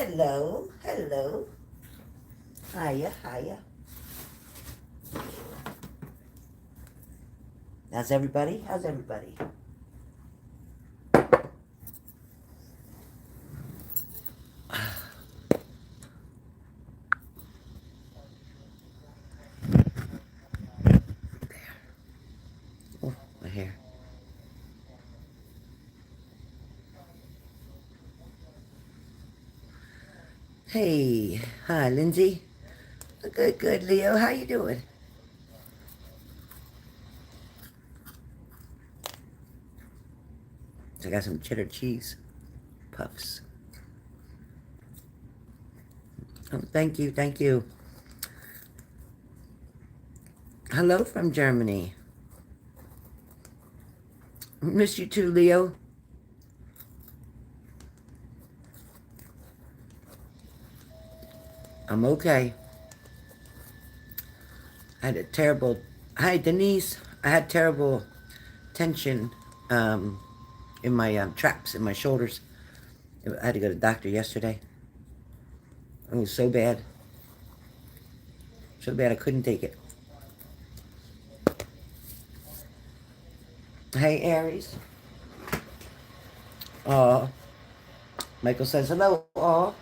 Hello, hello. Hiya, hiya. How's everybody? How's everybody? Oh, my hair. Hey, hi, Lindsay. Good, good, Leo. How you doing? I got some cheddar cheese puffs. Oh, thank you, thank you. Hello from Germany. Miss you too, Leo. I'm okay. I had a terrible. Hi, Denise. I had terrible tension in my traps in my shoulders. I had to go to the doctor yesterday. It was so bad. So bad I couldn't take it. Hey, Aries. Uh, Michael says hello, all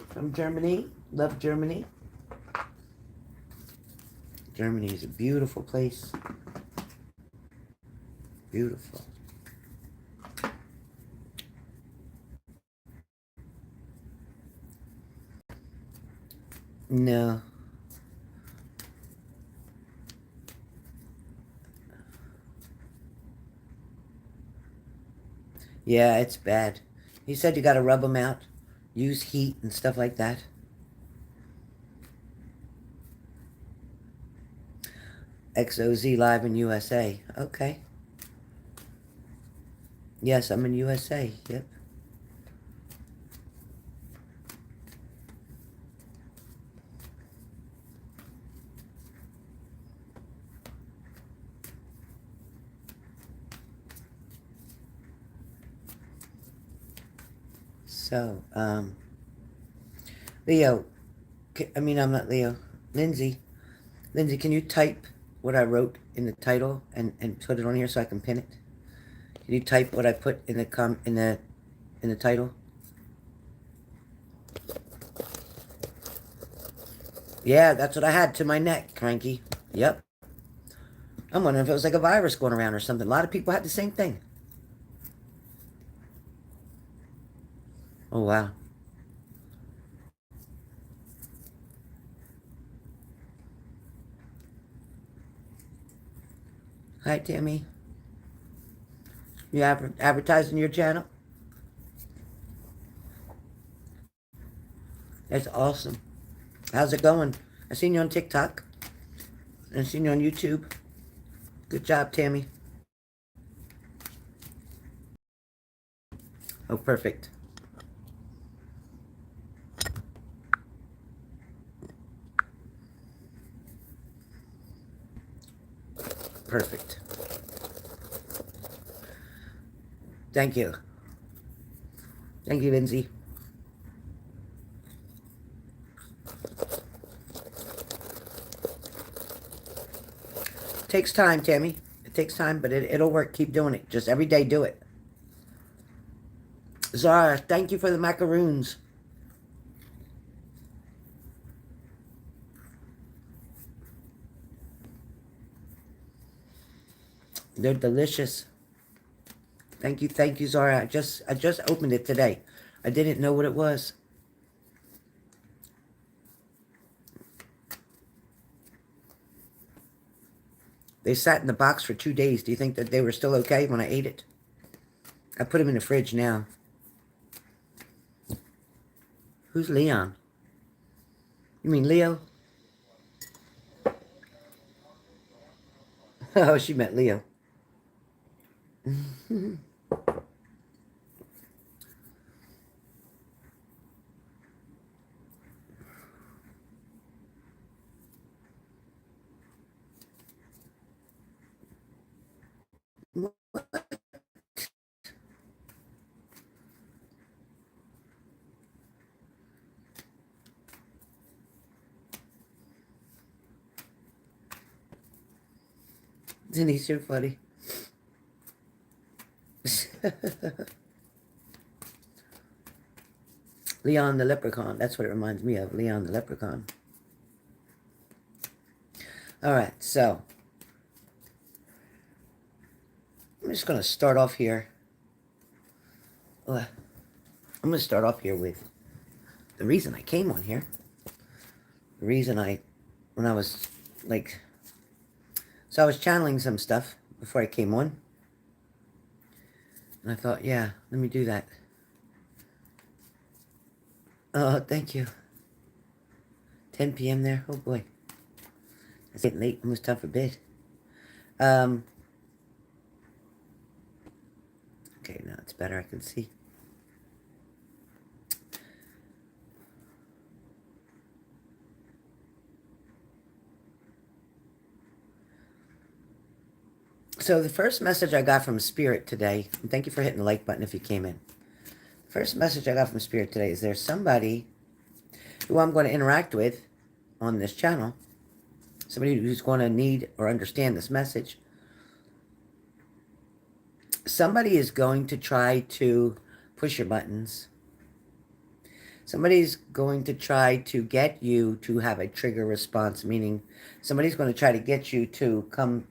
from Germany. Love Germany. Germany is a beautiful place. Beautiful. No. Yeah, it's bad. He said you got to rub them out, use heat and stuff like that. XOZ live in USA. Okay. Yes, I'm in USA. Yep. So, Leo, I'm not Leo. Lindsay. Lindsay, can you type what I wrote in the title and put it on here so I can pin it? Can you type what I put in the title? Yeah, that's what I had to my neck, Cranky. Yep. I'm wondering if it was like a virus going around or something. A lot of people had the same thing. Oh, wow. Hi, Tammy. You advertising your channel? That's awesome. How's it going? I seen you on TikTok. I seen you on YouTube. Good job, Tammy. Oh, perfect. Perfect. Thank you. Thank you, Lindsay. Takes time, Tammy. It takes time, but it'll work. Keep doing it. Just every day do it. Zara, thank you for the macaroons. They're delicious. Thank you, Zara. I just opened it today. I didn't know what it was. They sat in the box for 2 days. Do you think that they were still okay when I ate it? I put them in the fridge now. Who's Leon? You mean Leo? Oh, she meant Leo. Denise, you're funny. Leon the Leprechaun. That's what it reminds me of. Leon the Leprechaun. All right, so I'm just going to start off here. I'm going to start off here with the reason I came on here. The reason when I was like, so I was channeling some stuff before I came on. And I thought, yeah, let me do that. Oh, thank you. 10 p.m. there. Oh, boy. It's getting late. Almost time for bed. Okay, now it's better. I can see. So the first message I got from Spirit today, and thank you for hitting the like button if you came in. First message I got from Spirit today is there's somebody who I'm going to interact with on this channel. Somebody who's going to need or understand this message. Somebody is going to try to push your buttons. Somebody's going to try to get you to have a trigger response, meaning somebody's going to try to get you to come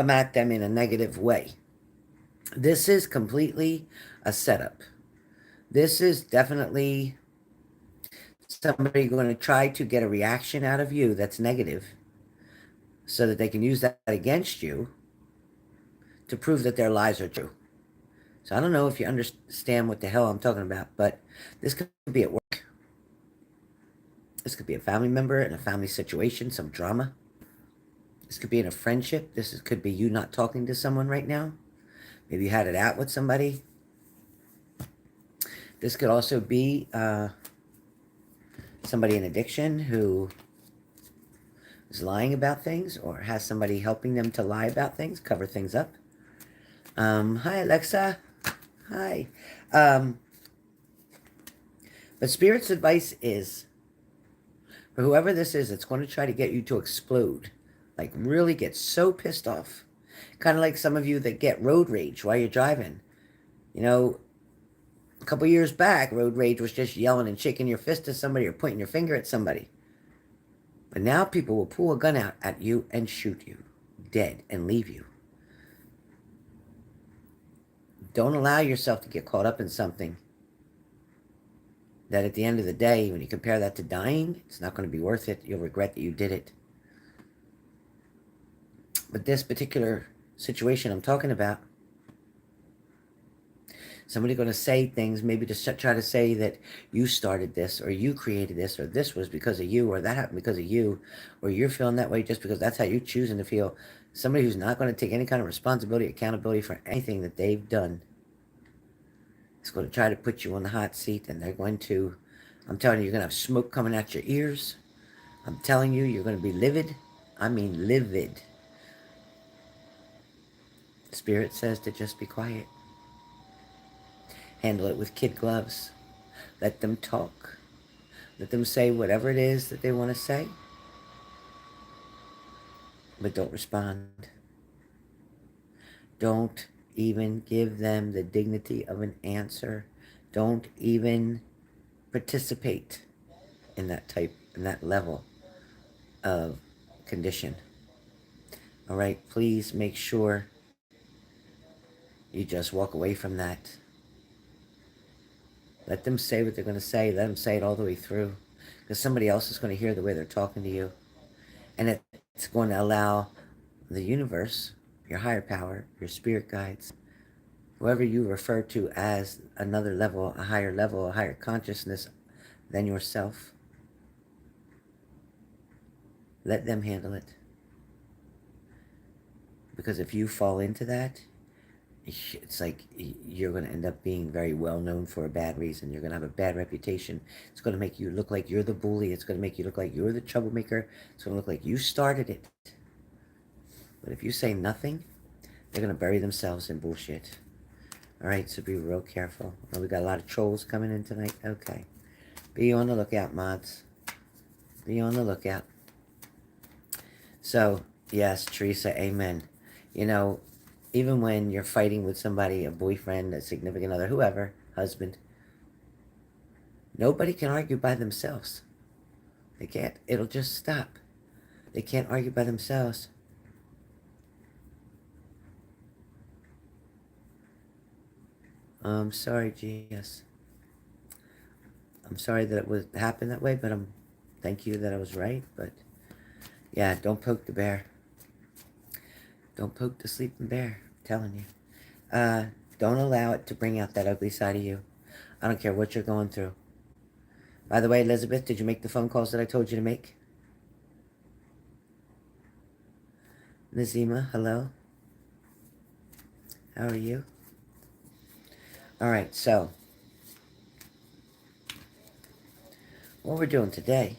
at them in a negative way. This is completely a setup. This is definitely somebody going to try to get a reaction out of you that's negative so that they can use that against you to prove that their lies are true. So I don't know if you understand what the hell I'm talking about, but this could be at work. This could be a family member in a family situation, some drama. This could be in a friendship. Could be you not talking to someone right now. Maybe you had it out with somebody. This could also be somebody in addiction who is lying about things or has somebody helping them to lie about things, cover things up. Hi, Alexa. Hi. But Spirit's advice is, for whoever this is, it's going to try to get you to explode. Like really get so pissed off. Kind of like some of you that get road rage while you're driving. You know, a couple years back, road rage was just yelling and shaking your fist at somebody or pointing your finger at somebody. But now people will pull a gun out at you and shoot you dead and leave you. Don't allow yourself to get caught up in something that at the end of the day, when you compare that to dying, it's not going to be worth it. You'll regret that you did it. But this particular situation I'm talking about, somebody going to say things, maybe to try to say that you started this, or you created this, or this was because of you, or that happened because of you, or you're feeling that way just because that's how you're choosing to feel. Somebody who's not going to take any kind of responsibility, accountability for anything that they've done is going to try to put you on the hot seat, and they're going to, I'm telling you, you're going to have smoke coming out your ears. I'm telling you, you're going to be livid. I mean livid. Spirit says to just be quiet. Handle it with kid gloves. Let them talk. Let them say whatever it is that they want to say. But don't respond. Don't even give them the dignity of an answer. Don't even participate in that level of condition. All right, please make sure you just walk away from that. Let them say what they're going to say. Let them say it all the way through. Because somebody else is going to hear the way they're talking to you. And it's going to allow the universe, your higher power, your spirit guides, whoever you refer to as another level, a higher consciousness than yourself, let them handle it. Because if you fall into that, it's like you're going to end up being very well known for a bad reason. You're going to have a bad reputation. It's going to make you look like you're the bully. It's going to make you look like you're the troublemaker. It's going to look like you started it. But if you say nothing, they're going to bury themselves in bullshit. All right, so be real careful. Oh, we got a lot of trolls coming in tonight. Okay. Be on the lookout, mods. Be on the lookout. So, yes, Teresa, amen. You know, even when you're fighting with somebody, a boyfriend, a significant other, whoever, husband, nobody can argue by themselves. They can't. It'll just stop. They can't argue by themselves. I'm sorry, GS. I'm sorry that it was happened that way, but thank you that I was right. But yeah, don't poke the bear. Don't poke the sleeping bear. I'm telling you. Don't allow it to bring out that ugly side of you. I don't care what you're going through. By the way, Elizabeth, did you make the phone calls that I told you to make? Nazima, hello. How are you? All right, so what we're doing today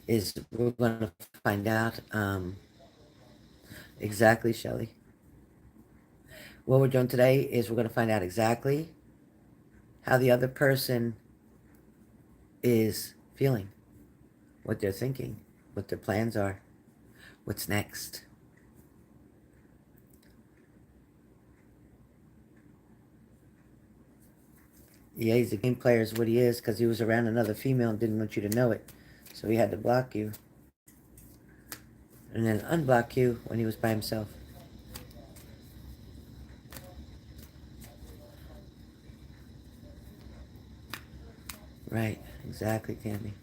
is we're going to find out exactly, Shelly. What we're doing today is we're going to find out exactly how the other person is feeling, what they're thinking, what their plans are, what's next. Yeah, he's a game player is what he is because he was around another female and didn't want you to know it. So he had to block you and then unblock you when he was by himself. Right, exactly, Tammy.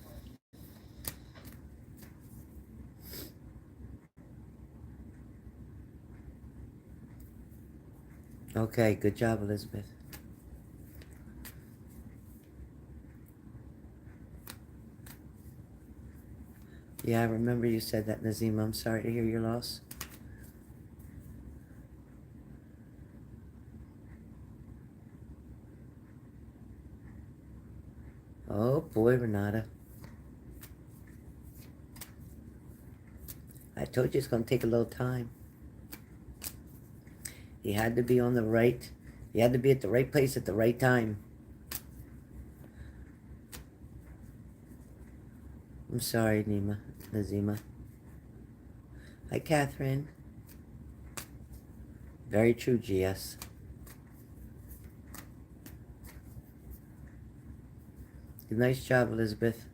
Okay, good job, Elizabeth. Yeah, I remember you said that, Nazima. I'm sorry to hear your loss. Oh, boy, Renata. I told you it's going to take a little time. He had to be on the right. He had to be at the right place at the right time. I'm sorry, Nazima. Hi, Catherine. Very true, GS. Nice job, Elizabeth.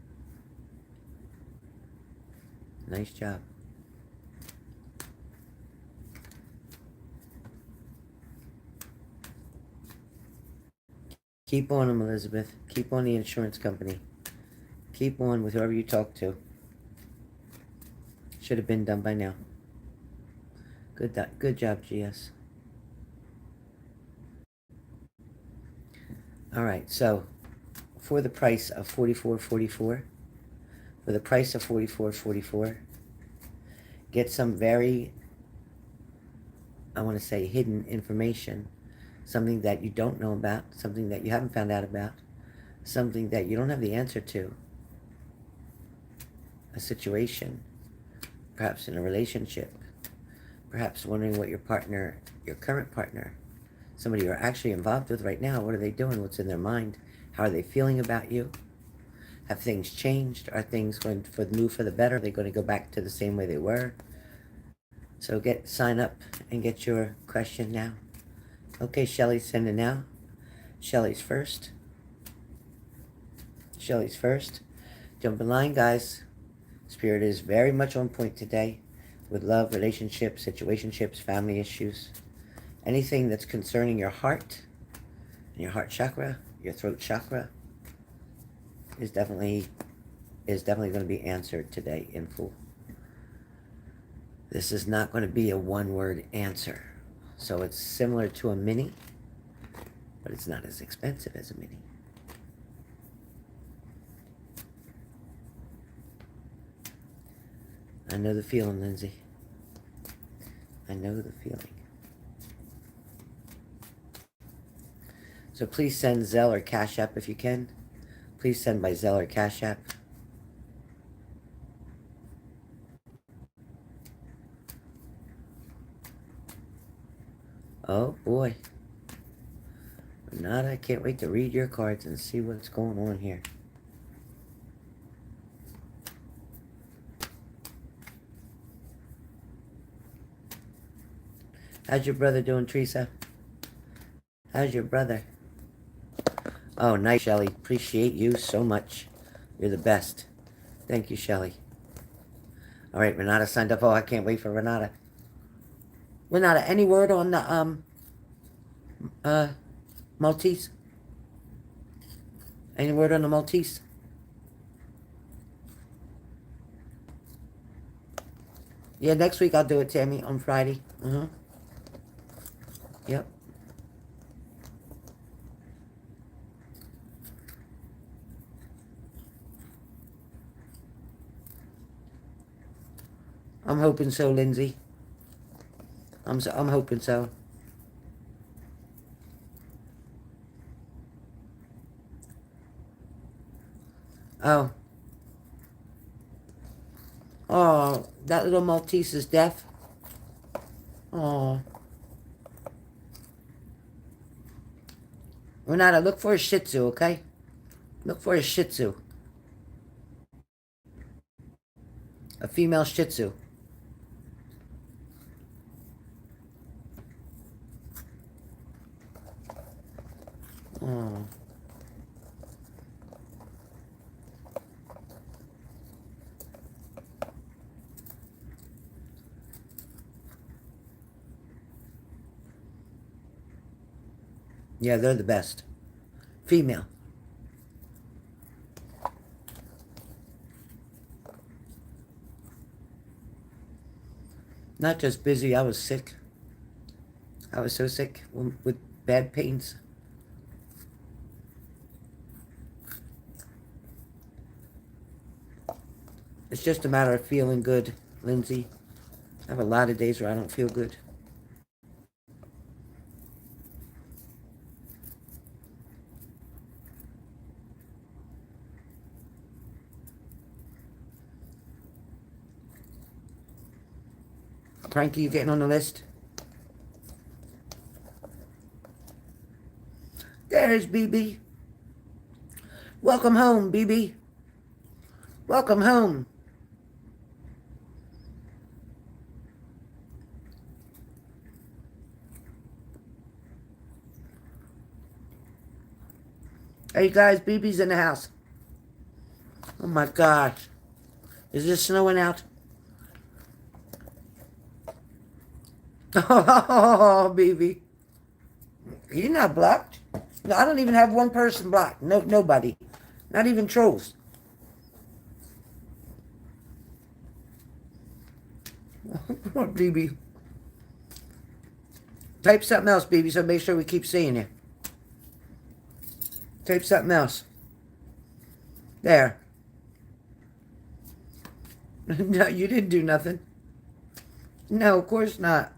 Nice job. Keep on them, Elizabeth. Keep on the insurance company. Keep on with whoever you talk to. Should have been done by now. Good job, GS. All right, so for the price of $44.44, get some very, I want to say, hidden information, something that you don't know about, something that you haven't found out about, something that you don't have the answer to, a situation, perhaps in a relationship, perhaps wondering what your current partner, somebody you're actually involved with right now, what are they doing? What's in their mind? How are they feeling about you? Have things changed? Are things going for the better? Are they going to go back to the same way they were? So sign up and get your question now. Okay, Shelly's sending now. Shelly's first. Shelly's first. Jump in line, guys. Spirit is very much on point today with love, relationships, situationships, family issues. Anything that's concerning your heart, and your heart chakra, your throat chakra, is definitely going to be answered today in full. This is not going to be a one-word answer. So it's similar to a mini, but it's not as expensive as a mini. I know the feeling, Lindsay. I know the feeling. So please send Zelle or Cash App if you can. Please send by Zelle or Cash App. Oh boy. Renata, I can't wait to read your cards and see what's going on here. How's your brother doing, Teresa? How's your brother? Oh, nice, Shelly. Appreciate you so much. You're the best. Thank you, Shelly. All right, Renata signed up. Oh, I can't wait for Renata. Renata, any word on the Maltese? Any word on the Maltese? Yeah, next week I'll do it, Tammy, on Friday. Yep. I'm hoping so, Lindsay. I'm hoping so. Oh. Oh, that little Maltese is deaf. Oh. Renata, look for a Shih Tzu, okay? Look for a Shih Tzu. A female Shih Tzu. Oh. Yeah, they're the best. Female. Not just busy, I was sick. I was so sick with bad pains. It's just a matter of feeling good, Lindsay. I have a lot of days where I don't feel good. Cranky, you getting on the list? There's BB. Welcome home, BB. Welcome home. Hey guys, BB's in the house. Oh my gosh. Is it snowing out? Oh, BB. You're not blocked. No, I don't even have one person blocked. No, nobody. Not even trolls. BB. Type something else, BB, so make sure we keep seeing you. Type something else. There. No, you didn't do nothing. No, of course not.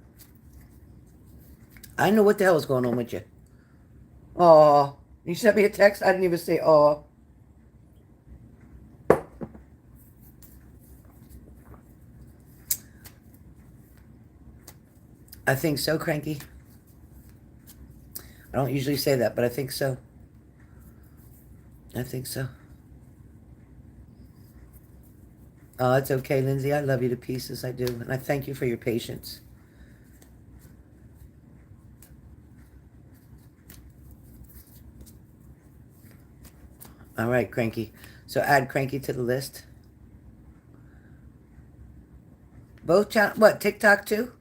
I know what the hell is going on with you. Aw. You sent me a text? I didn't even say aw. I think so, Cranky. I don't usually say that, but I think so. I think so. Oh, it's okay, Lindsay. I love you to pieces. I do. And I thank you for your patience. All right, Cranky. So add Cranky to the list. Both channels. What, TikTok too?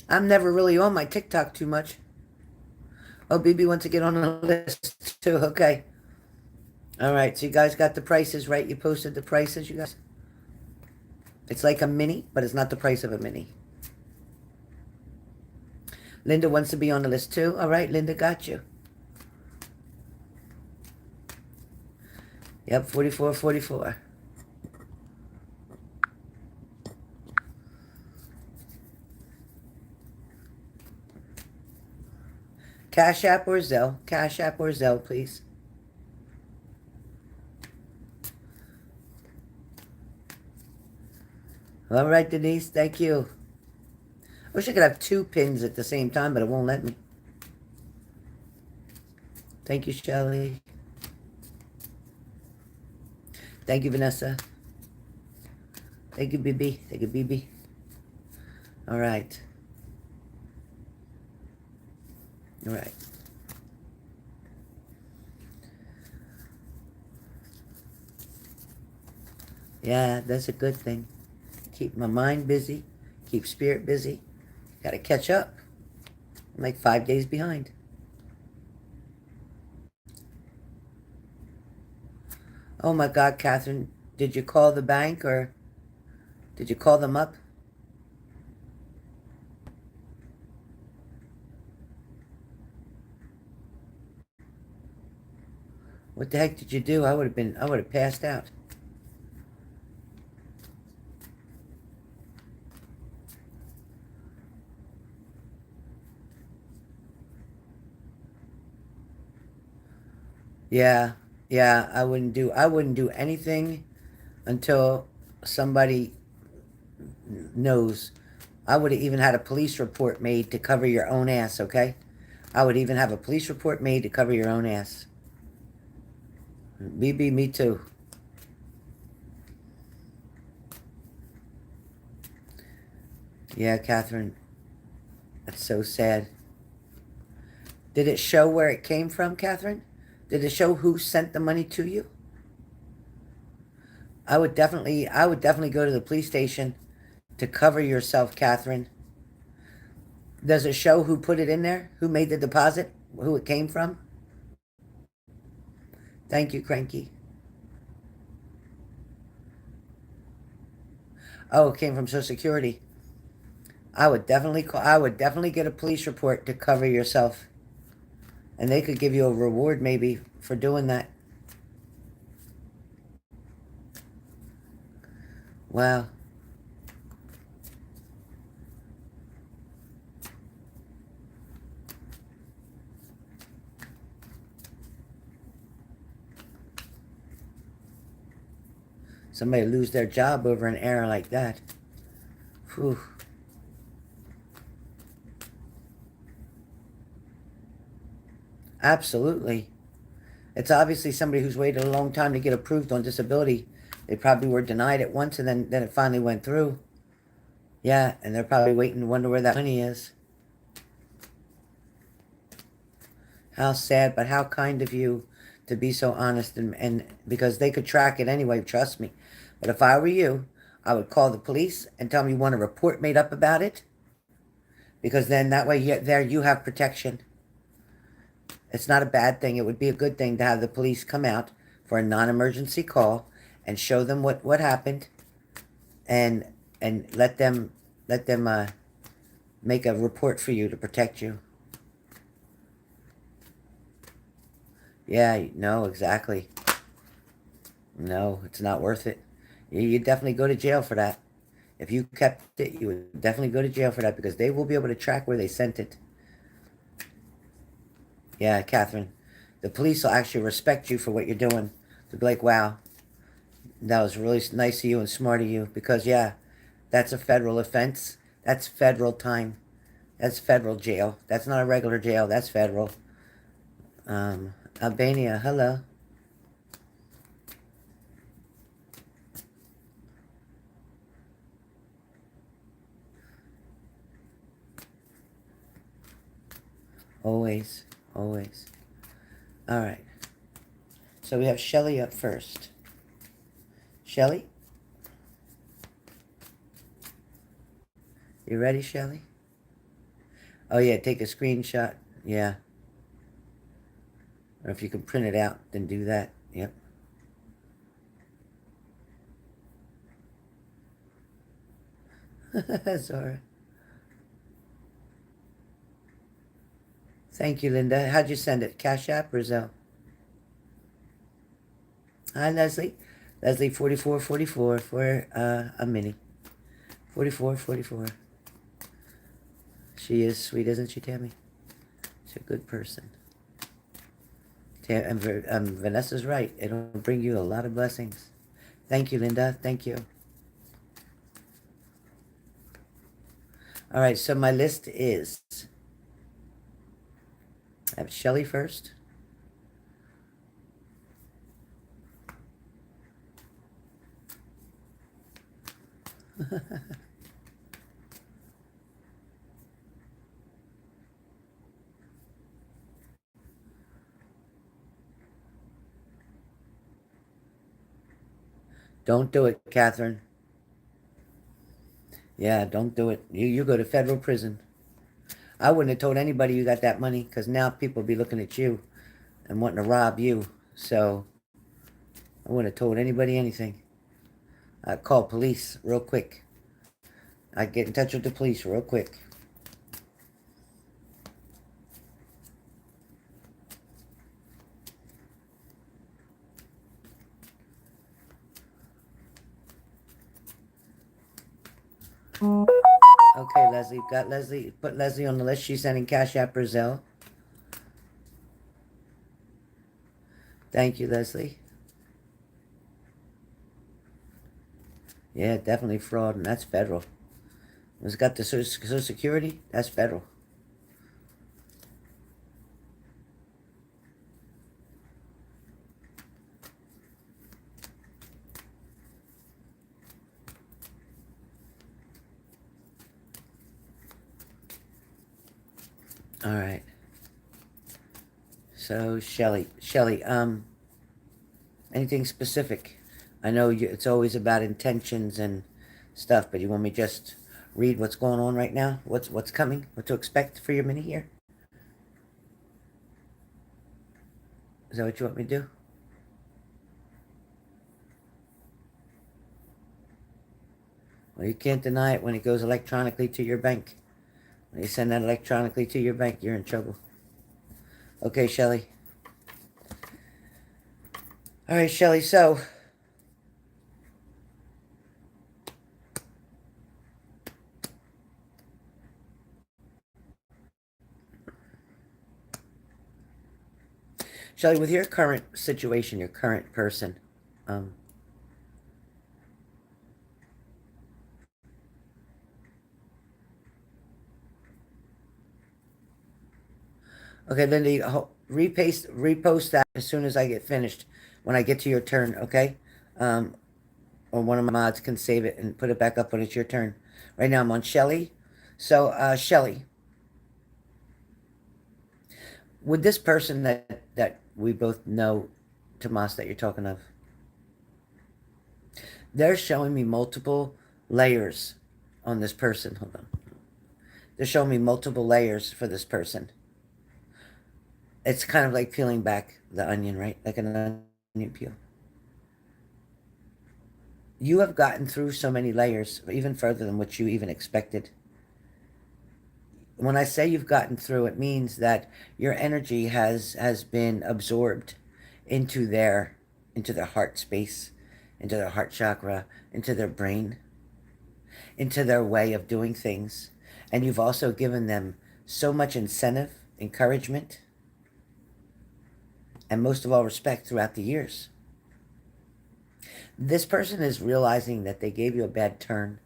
I'm never really on my TikTok too much. Oh, BB wants to get on the list too. Okay. All right. So you guys got the prices, right? You posted the prices, you guys? It's like a mini, but it's not the price of a mini. Linda wants to be on the list too. All right, Linda, got you. Yep, 44, 44. Cash App or Zelle? Cash App or Zelle, please. All right, Denise, thank you. I wish I could have two pins at the same time, but it won't let me. Thank you, Shelly. Thank you, Vanessa. Thank you, BB. Thank you, BB. All right. All right. Yeah, that's a good thing. Keep my mind busy, keep spirit busy. Got to catch up. I'm like 5 days behind. Oh my God, Catherine, did you call the bank or did you call them up? What the heck did you do? I would have passed out. Yeah, yeah, I wouldn't do anything until somebody knows. I would have even had a police report made to cover your own ass, okay? I would even have a police report made to cover your own ass. BB, me too. Yeah, Catherine, that's so sad. Did it show where it came from, Catherine? Did it show who sent the money to you? I would definitely go to the police station to cover yourself, Catherine. Does it show who put it in there? Who made the deposit? Who it came from? Thank you, Cranky. Oh, it came from Social Security. I would definitely get a police report to cover yourself. And they could give you a reward maybe for doing that. Wow. Somebody lose their job over an error like that. Whew. Absolutely. It's obviously somebody who's waited a long time to get approved on disability. They probably were denied it once and then it finally went through. Yeah, and they're probably waiting to wonder where that money is. How sad, but how kind of you to be so honest and because they could track it anyway, trust me. But if I were you, I would call the police and tell them you want a report made up about it because then that way there you have protection. It's not a bad thing. It would be a good thing to have the police come out for a non-emergency call and show them what happened and let them make a report for you to protect you. Yeah, no, exactly. No, it's not worth it. You definitely go to jail for that. If you kept it, you would definitely go to jail for that because they will be able to track where they sent it. Yeah, Catherine. The police will actually respect you for what you're doing. They'll be like, wow, that was really nice of you and smart of you because, yeah, that's a federal offense. That's federal time. That's federal jail. That's not a regular jail. That's federal. Albania, hello. Always, always. All right. So we have Shelly up first. Shelly? You ready, Shelly? Oh, yeah, take a screenshot. Yeah. Or if you can print it out, then do that. Yep. That's all right. Thank you, Linda. How'd you send it? Cash App or Zelle? Hi, Leslie. Leslie 4444 for a mini. 4444. She is sweet, isn't she, Tammy? She's a good person. Vanessa's right. It'll bring you a lot of blessings. Thank you, Linda. Thank you. All right, so my list is I have Shelly first. Don't do it, Catherine. Yeah, don't do it. You go to federal prison. I wouldn't have told anybody you got that money because now people be looking at you and wanting to rob you. So I wouldn't have told anybody anything. I'd call police real quick. I'd get in touch with the police real quick. Okay, Leslie. Got Leslie. Put Leslie on the list. She's sending Cash App Brazil. Thank you, Leslie. Yeah, definitely fraud, and that's federal. It's got the Social Security. That's federal. All right. So, Shelly, anything specific? I know it's always about intentions and stuff, but you want me just read what's going on right now? What's coming? What to expect for your mini here? Is that what you want me to do? Well, you can't deny it when it goes electronically to your bank. When you send that electronically to your bank, you're in trouble. Okay, Shelly. All right, Shelly, so Shelly, with your current situation, your current person, um, okay, Lindy, repost that as soon as I get finished. When I get to your turn, okay? Um, or one of my mods can save it and put it back up when it's your turn. Right now I'm on Shelly. So, Shelly, with this person that we both know, Tomas, that you're talking of, they're showing me multiple layers on this person. Hold on. They're showing me multiple layers for this person. It's kind of like peeling back the onion, right? Like an onion peel. You have gotten through so many layers, even further than what you even expected. When I say you've gotten through, it means that your energy has been absorbed into their heart space, into their heart chakra, into their brain, into their way of doing things. And you've also given them so much incentive, encouragement, and most of all, respect throughout the years. This person is realizing that they gave you a bad turn.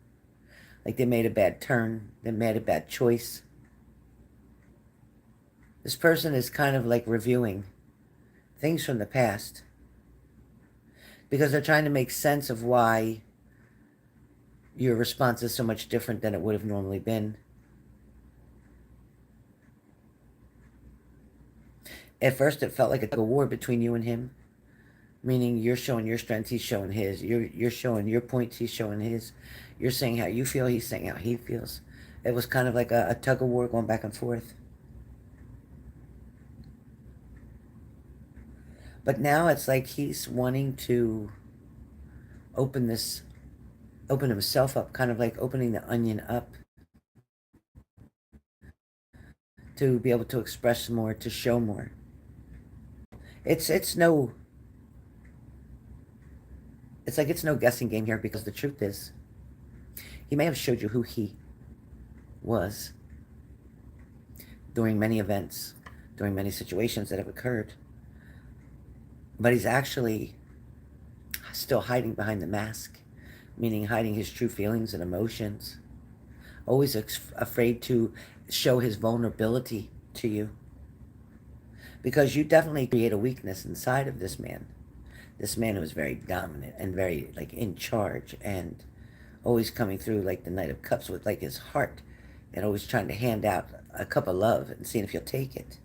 Like they made a bad turn, they made a bad choice. This person is kind of like reviewing things from the past because they're trying to make sense of why your response is so much different than it would have normally been. At first, it felt like a war between you and him, meaning you're showing your strength, he's showing his. You're showing your points, he's showing his. You're saying how you feel, he's saying how he feels. It was kind of like a tug of war going back and forth. But now it's like he's wanting to open himself up, kind of like opening the onion up to be able to express more, to show more. It's no it's like it's no guessing game here because the truth is he may have showed you who he was during many events, during many situations that have occurred. But he's actually still hiding behind the mask, meaning hiding his true feelings and emotions. Always afraid to show his vulnerability to you. Because you definitely create a weakness inside of this man. This man who is very dominant and very like in charge and always coming through like the Knight of Cups with like his heart and always trying to hand out a cup of love and seeing if you'll take it.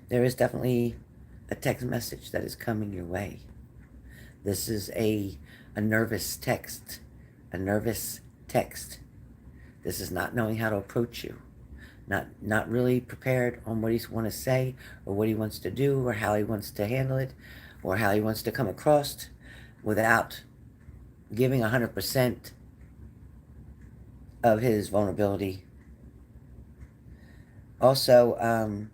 There is definitely a text message that is coming your way. This is a nervous text. A nervous text. This is not knowing how to approach you. Not really prepared on what he wants to say or what he wants to do or how he wants to handle it or how he wants to come across without giving 100% of his vulnerability. Also,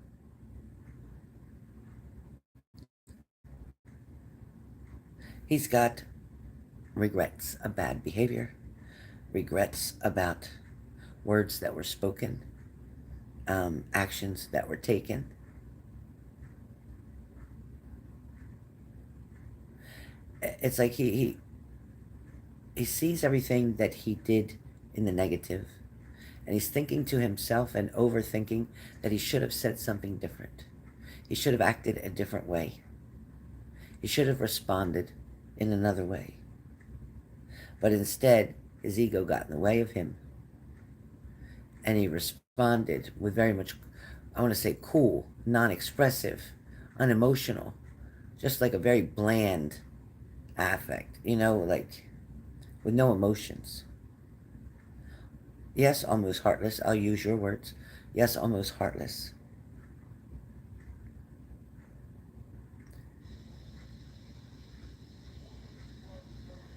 he's got regrets of bad behavior, regrets about words that were spoken, actions that were taken. It's like he sees everything that he did in the negative, and he's thinking to himself and overthinking that he should have said something different. He should have acted a different way. He should have responded in another way. But instead, his ego got in the way of him, and he responded with very much, I want to say, cool, non-expressive, unemotional, just like a very bland affect, like with no emotions. Yes, almost heartless. I'll use your words. Yes, almost heartless.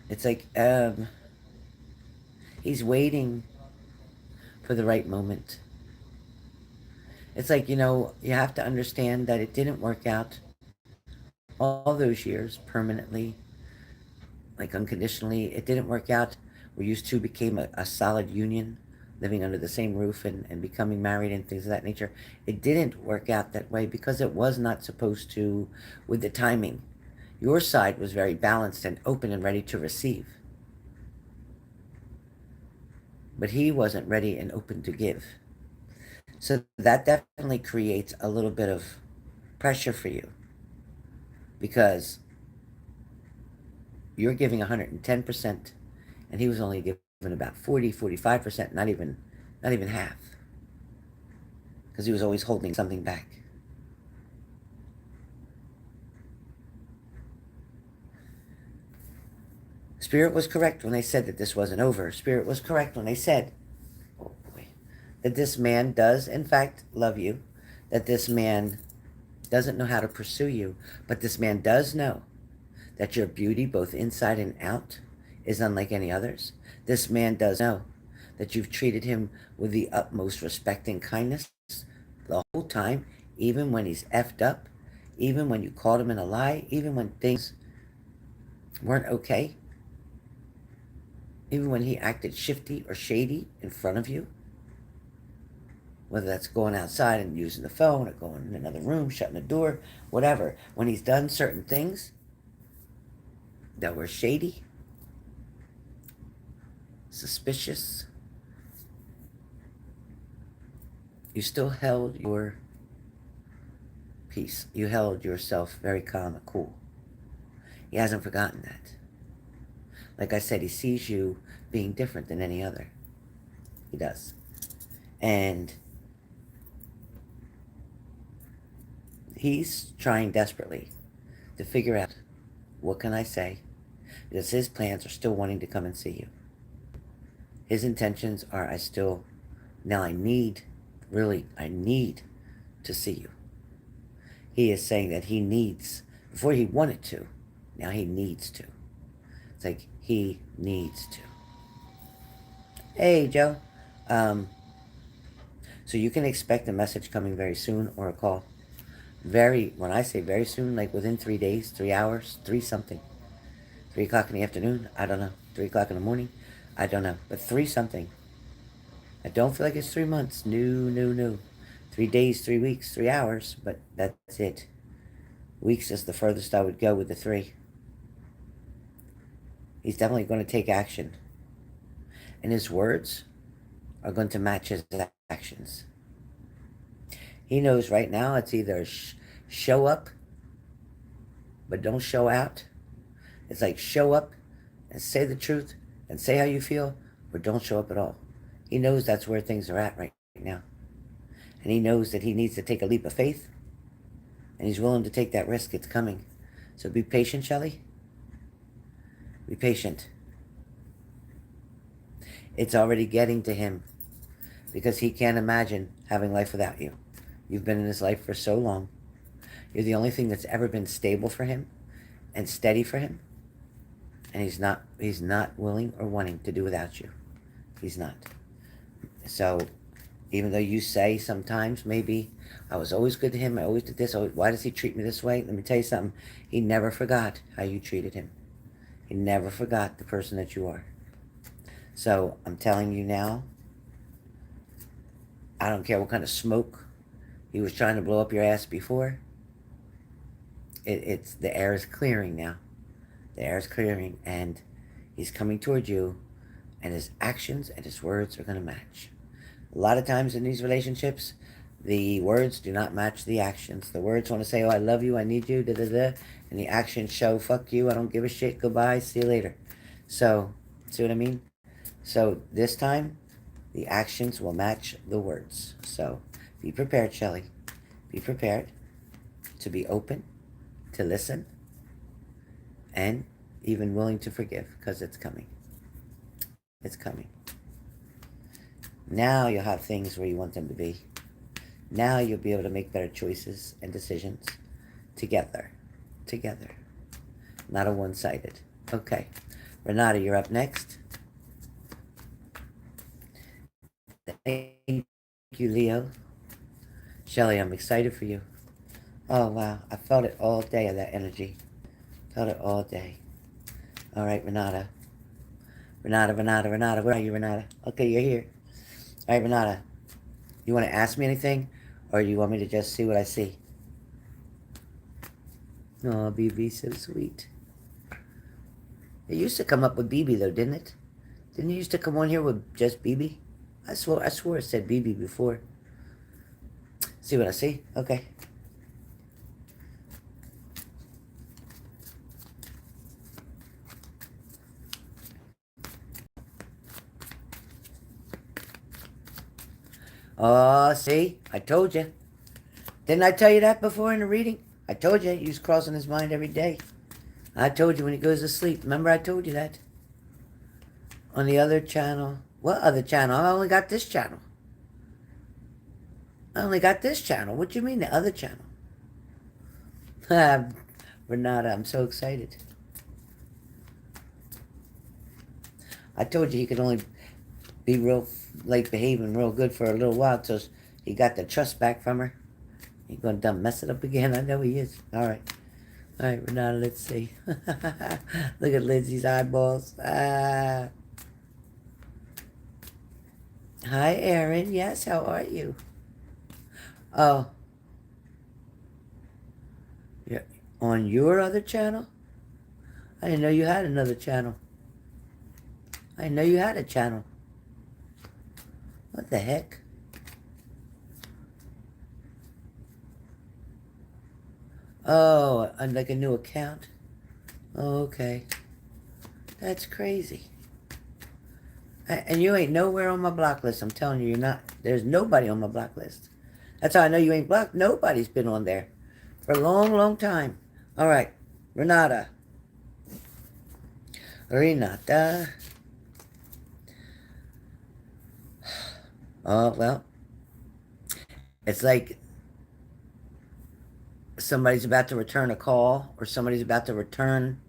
It's like he's waiting for the right moment. It's like, you have to understand that it didn't work out all those years permanently, like unconditionally. It didn't work out where you two became a solid union, living under the same roof and becoming married and things of that nature. It didn't work out that way because it was not supposed to with the timing. Your side was very balanced and open and ready to receive. But he wasn't ready and open to give. So that definitely creates a little bit of pressure for you because you're giving 110% and he was only giving about 40, 45%, not even half. Because he was always holding something back. Spirit was correct when they said that this wasn't over. Spirit was correct when they said, oh boy, that this man does, in fact, love you, that this man doesn't know how to pursue you, but this man does know that your beauty, both inside and out, is unlike any others. This man does know that you've treated him with the utmost respect and kindness the whole time, even when he's effed up, even when you caught him in a lie, even when things weren't okay, even when he acted shifty or shady in front of you, whether that's going outside and using the phone or going in another room, shutting the door, whatever. When he's done certain things that were shady, suspicious, you still held your peace. You held yourself very calm and cool. He hasn't forgotten that. Like I said, he sees you being different than any other. He does. And he's trying desperately to figure out, what can I say? Because his plans are still wanting to come and see you. His intentions are, now I need to see you. He is saying that he needs, before he wanted to, now he needs to. It's like he needs to. Hey, Joe. So you can expect a message coming very soon or a call. When I say very soon, like within 3 days, 3 hours, 3 something. 3 o'clock in the afternoon, I don't know. 3 o'clock in the morning, I don't know. But 3 something. I don't feel like it's 3 months. No. 3 days, 3 weeks, 3 hours, but that's it. Weeks is the furthest I would go with the 3. He's definitely going to take action. And his words are going to match his actions. He knows right now it's either show up, but don't show out. It's like show up and say the truth and say how you feel, or don't show up at all. He knows that's where things are at right now. And he knows that he needs to take a leap of faith, and he's willing to take that risk. It's coming. So be patient, Shelly. Be patient. It's already getting to him because he can't imagine having life without you. You've been in his life for so long. You're the only thing that's ever been stable for him and steady for him. And he's not willing or wanting to do without you. He's not. So even though you say sometimes maybe, I was always good to him, I always did this, why does he treat me this way? Let me tell you something. He never forgot how you treated him. He never forgot the person that you are. So I'm telling you now, I don't care what kind of smoke he was trying to blow up your ass before. It's the air is clearing now. The air is clearing, and he's coming toward you, and his actions and his words are going to match. A lot of times in these relationships, the words do not match the actions. The words want to say, oh, I love you, I need you, da-da-da, and the actions show, fuck you, I don't give a shit, goodbye, see you later. So, see what I mean? So this time, the actions will match the words. So be prepared, Shelly. Be prepared to be open, to listen, and even willing to forgive, because it's coming. It's coming. Now you'll have things where you want them to be. Now you'll be able to make better choices and decisions together. Together. Not a one-sided. Okay. Renata, you're up next. Thank you, Leo. Shelly, I'm excited for you. Oh, wow. I felt it all day of that energy. Felt it all day. All right, Renata. Renata. Where are you, Renata? Okay, you're here. All right, Renata. You want to ask me anything? Or you want me to just see what I see? Oh, BB, so sweet. It used to come up with BB, though, didn't it? Didn't you used to come on here with just BB? I swore it said BB before. See what I see? Okay. Oh, see? I told you. Didn't I tell you that before in the reading? I told you he was crossing his mind every day. I told you when he goes to sleep. Remember I told you that? On the other channel. What other channel? I only got this channel. I only got this channel. What do you mean the other channel? Renata, I'm so excited. I told you he could only be real, like, behaving real good for a little while till he got the trust back from her. He gonna done mess it up again. I know he is. All right, Renata. Let's see. Look at Lindsay's eyeballs. Hi, Aaron. Yes, how are you? Oh, you're on your other channel? I didn't know you had another channel. I didn't know you had a channel. What the heck? Oh, like a new account? Oh, okay. That's crazy. And you ain't nowhere on my block list. I'm telling you, you're not. There's nobody on my block list. That's how I know you ain't blocked. Nobody's been on there for a long, long time. All right, Renata. Oh, well, it's like somebody's about to return a call, or somebody's about to return,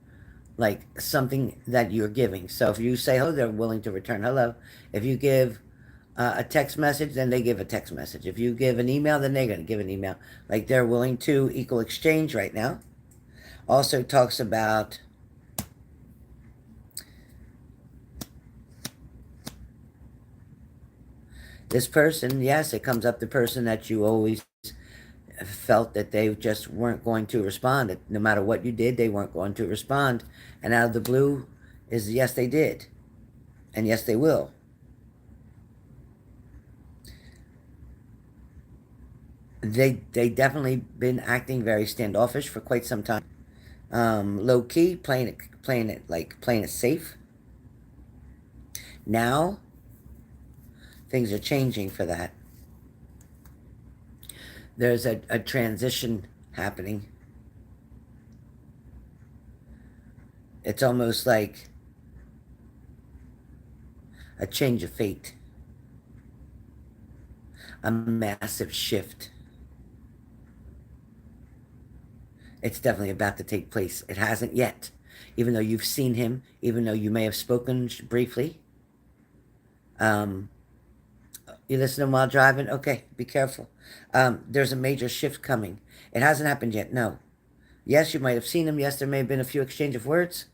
like, something that you're giving. So if you say hello, they're willing to return hello. If you give a text message, then they give a text message. If you give an email, then they're going to give an email. Like, they're willing to equal exchange right now. Also talks about this person. Yes, it comes up the person that you always felt that they just weren't going to respond. No matter what you did, they weren't going to respond. And out of the blue is yes, they did. And yes, they will. They definitely been acting very standoffish for quite some time. Low key, playing it safe. Now, things are changing for that. There's a transition happening. It's almost like a change of fate, a massive shift. It's definitely about to take place. It hasn't yet. Even though you've seen him, even though you may have spoken briefly. Um, you listen to him while driving? Okay, be careful. There's a major shift coming. It hasn't happened yet, no. Yes, you might have seen him. Yes, there may have been a few exchange of words.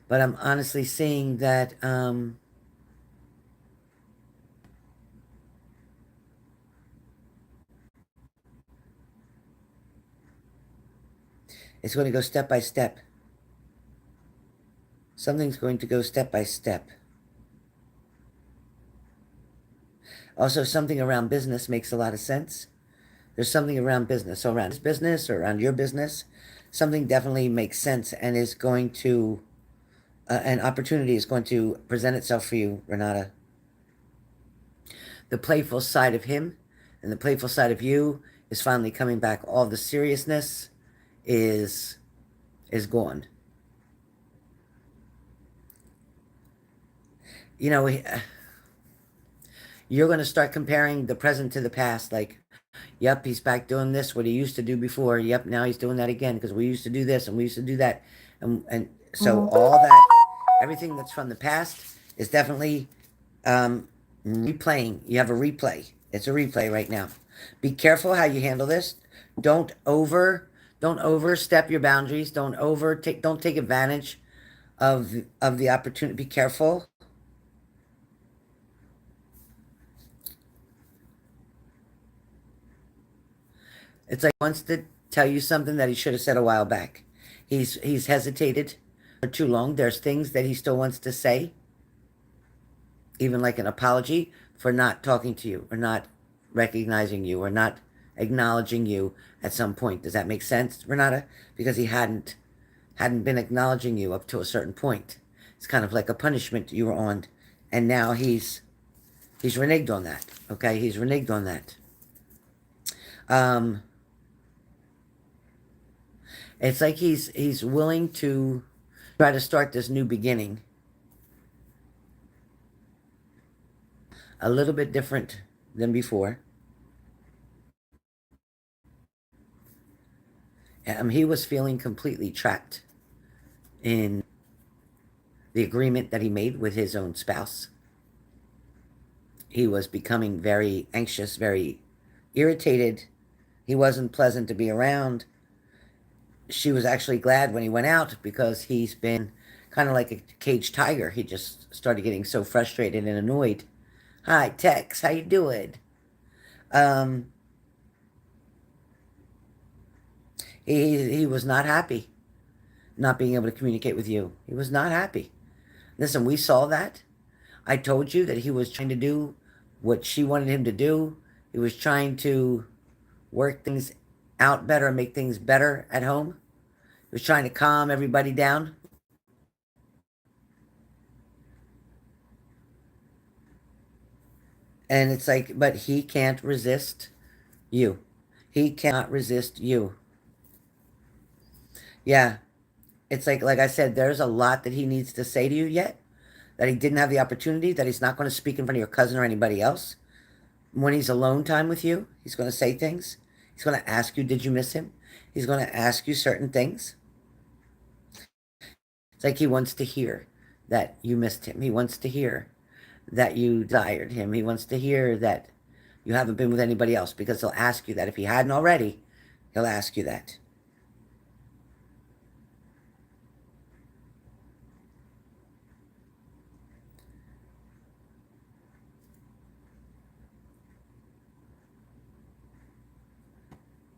But I'm honestly seeing that it's going to go step by step. Something's going to go step by step. Also, something around business makes a lot of sense. There's something around business. So around his business or around your business, something definitely makes sense and is going to, an opportunity is going to present itself for you, Renata. The playful side of him and the playful side of you is finally coming back. All the seriousness is gone. You know, you're going to start comparing the present to the past. Like, yep, he's back doing this, what he used to do before. Yep, now he's doing that again because we used to do this and we used to do that. And so all that, everything that's from the past is definitely replaying. You have a replay. It's a replay right now. Be careful how you handle this. Don't overstep your boundaries. Don't take advantage of the opportunity. Be careful. It's like he wants to tell you something that he should have said a while back. He's hesitated for too long. There's things that he still wants to say, even like an apology for not talking to you or not recognizing you or not acknowledging you at some point. Does that make sense, Renata? Because he hadn't been acknowledging you up to a certain point. It's kind of like a punishment you were on, and now he's reneged on that. Okay, he's reneged on that. Um, it's like he's willing to try to start this new beginning a little bit different than before. He was feeling completely trapped in the agreement that he made with his own spouse. He was becoming very anxious, very irritated. He wasn't pleasant to be around. She was actually glad when he went out because he's been kind of like a caged tiger. He just started getting so frustrated and annoyed. Hi, Tex, how you doing? Um, he was not happy not being able to communicate with you. He was not happy. Listen, we saw that. I told you that he was trying to do what she wanted him to do. He was trying to work things out better and make things better at home. He was trying to calm everybody down. And it's like, but he can't resist you. He cannot resist you. Yeah. It's like I said, there's a lot that he needs to say to you yet that he didn't have the opportunity, that he's not going to speak in front of your cousin or anybody else. When he's alone time with you, he's going to say things. He's going to ask you, did you miss him? He's going to ask you certain things. It's like he wants to hear that you missed him. He wants to hear that you desired him. He wants to hear that you haven't been with anybody else because he'll ask you that. If he hadn't already, he'll ask you that.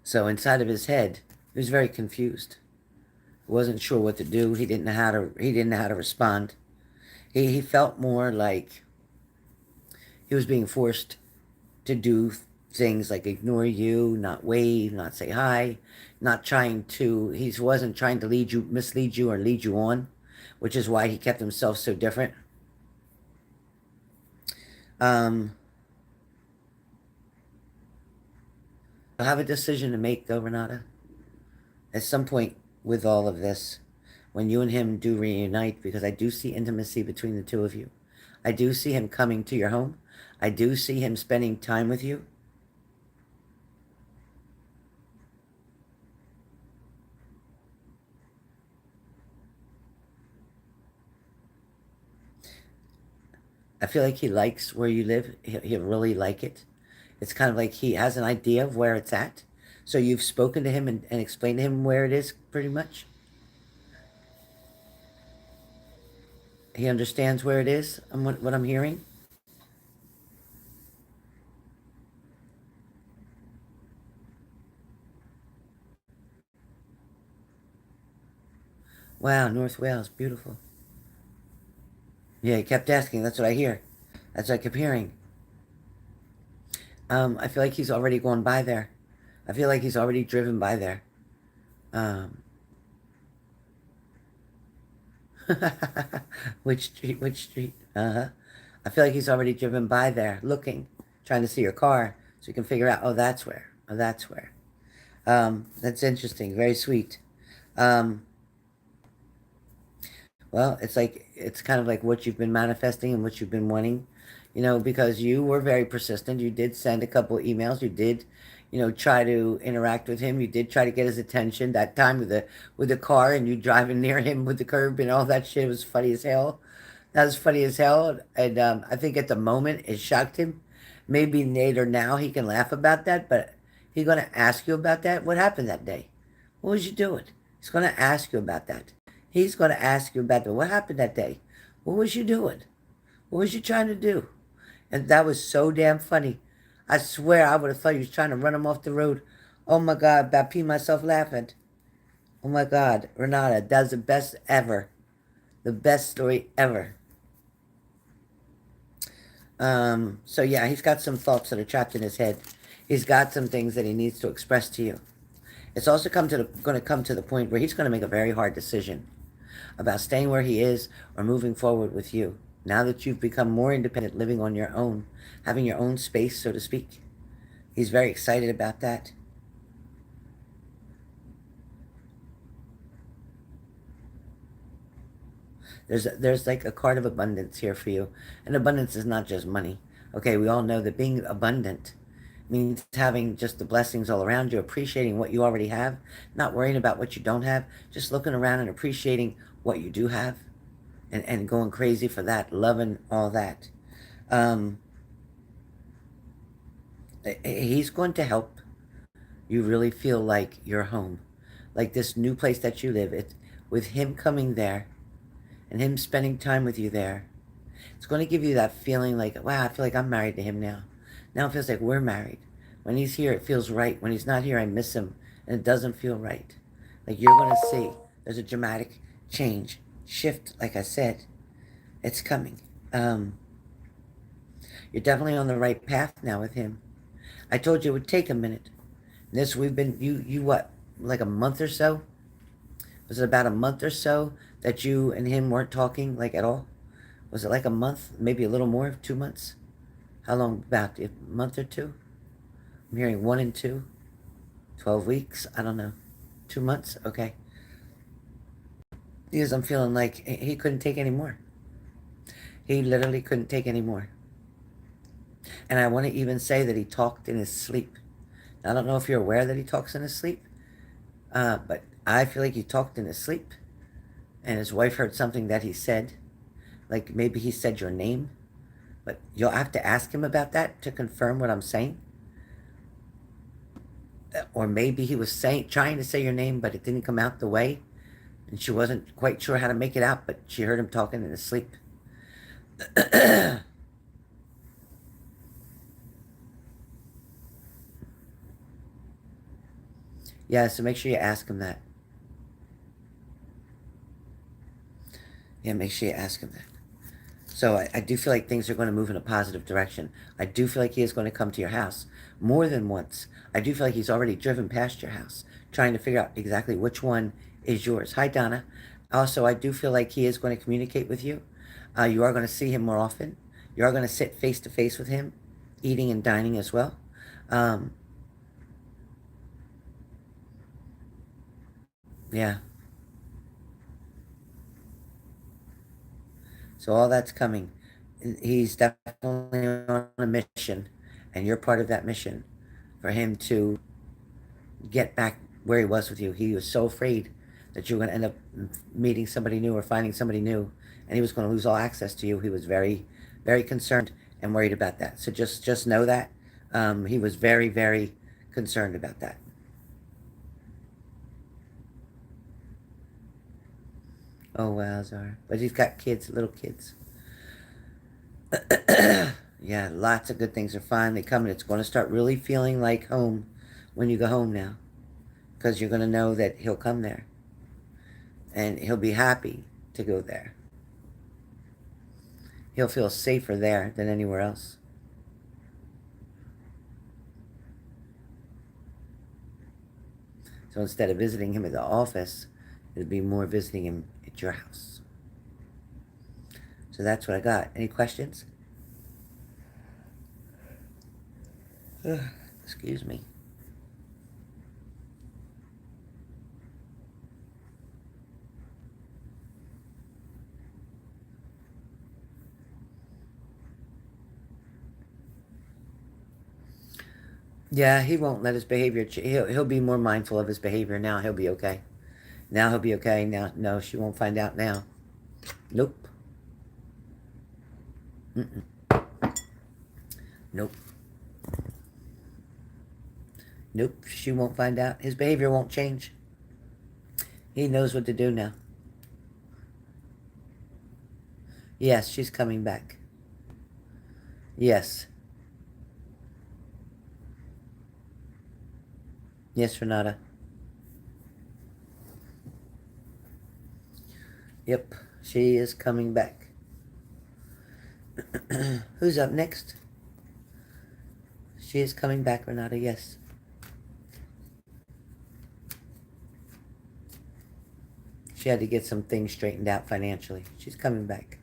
So inside of his head, he was very confused. He wasn't sure what to do. He didn't know how to respond. He felt more like he was being forced to do things like ignore you, not wave, not say hi, not trying to, he wasn't trying to mislead you or lead you on, which is why he kept himself so different. Um, you'll have a decision to make though, Renata, at some point with all of this. when you and him do reunite, because I do see intimacy between the two of you. I do see him coming to your home. I do see him spending time with you. I feel like he likes where you live. He'll really like it. It's kind of like he has an idea of where it's at. So you've spoken to him and explained to him where it is, pretty much. He understands where it is, what I'm hearing. Wow, North Wales, beautiful. Yeah, he kept asking. That's what I hear. That's what I kept hearing. I feel like he's already gone by there. I feel like he's already driven by there. Um, which street? Which street? Uh-huh. I feel like he's already driven by there, looking, trying to see your car, so you can figure out, oh, that's where. Oh, that's where. That's interesting. Very sweet. Um, well, it's kind of like what you've been manifesting and what you've been wanting, because you were very persistent. You did send a couple of emails. You did, try to interact with him. You did try to get his attention that time with the car and you driving near him with the curb and all that shit. It was funny as hell. That was funny as hell. And I think at the moment it shocked him. Maybe later now he can laugh about that, but he's gonna ask you about that. What happened that day? What was you doing? He's gonna ask you about that. He's going to ask you about what happened that day. What was you doing? What was you trying to do? And that was so damn funny. I swear I would have thought you was trying to run him off the road. Oh my God, I peed myself laughing. Oh my God, Renata, that's the best ever. The best story ever. So yeah, he's got some thoughts that are trapped in his head. He's got some things that he needs to express to you. It's also going to come to the point where he's going to make a very hard decision about staying where he is or moving forward with you. Now that you've become more independent, living on your own, having your own space, so to speak. He's very excited about that. There's like a card of abundance here for you. And abundance is not just money. Okay, we all know that being abundant means having just the blessings all around you, appreciating what you already have, not worrying about what you don't have, just looking around and appreciating what you do have and going crazy for that, loving all that. Um, he's going to help you really feel like you're home. Like this new place that you live, with him coming there and him spending time with you there, it's going to give you that feeling like, wow, I feel like I'm married to him now. Now it feels like we're married. When he's here, it feels right. When he's not here, I miss him, and it doesn't feel right. Like you're going to see there's a dramatic change, shift, like I said. It's coming. You're definitely on the right path now with him. I told you it would take a minute. This we've been you what, like a month or so? Was it about a month or so that you and him weren't talking like at all? Was it like a month, maybe a little more, 2 months? How long? About a month or two? I'm hearing 1 and 2. 12 weeks? I don't know. 2 months? Okay. Because I'm feeling like he couldn't take any more. He literally couldn't take any more. And I want to even say that he talked in his sleep. I don't know if you're aware that he talks in his sleep, but I feel like he talked in his sleep. And his wife heard something that he said. Like maybe he said your name. But you'll have to ask him about that to confirm what I'm saying. Or maybe he was trying to say your name, but it didn't come out the way. And she wasn't quite sure how to make it out, but she heard him talking in his sleep. Yeah, so make sure you ask him that. Yeah, make sure you ask him that. So I do feel like things are going to move in a positive direction. I do feel like he is going to come to your house more than once. I do feel like he's already driven past your house, trying to figure out exactly which one is yours. Hi, Donna. Also, I do feel like he is going to communicate with you. You are going to see him more often. You are going to sit face to face with him, eating and dining as well. Um, yeah. So all that's coming. He's definitely on a mission, and you're part of that mission for him to get back where he was with you. He was so afraid that you were going to end up meeting somebody new or finding somebody new, and he was going to lose all access to you. He was very, very concerned and worried about that. So just know that. He was very, very concerned about that. Oh, wow, Zara. But he's got kids, little kids. Yeah, lots of good things are finally coming. It's going to start really feeling like home when you go home now. Because you're going to know that he'll come there. And he'll be happy to go there. He'll feel safer there than anywhere else. So instead of visiting him at the office, it'll be more visiting him at your house. So that's what I got. Any questions? Excuse me. Yeah, he won't let his behavior. He'll be more mindful of his behavior now. He'll be okay. Now he'll be okay. Now, no, she won't find out now. Nope. Mm-mm. Nope. Nope. She won't find out. His behavior won't change. He knows what to do now. Yes, she's coming back. Yes. Yes, Renata. Yep, she is coming back. Who's up next? She is coming back, Renata, yes. She had to get some things straightened out financially. She's coming back.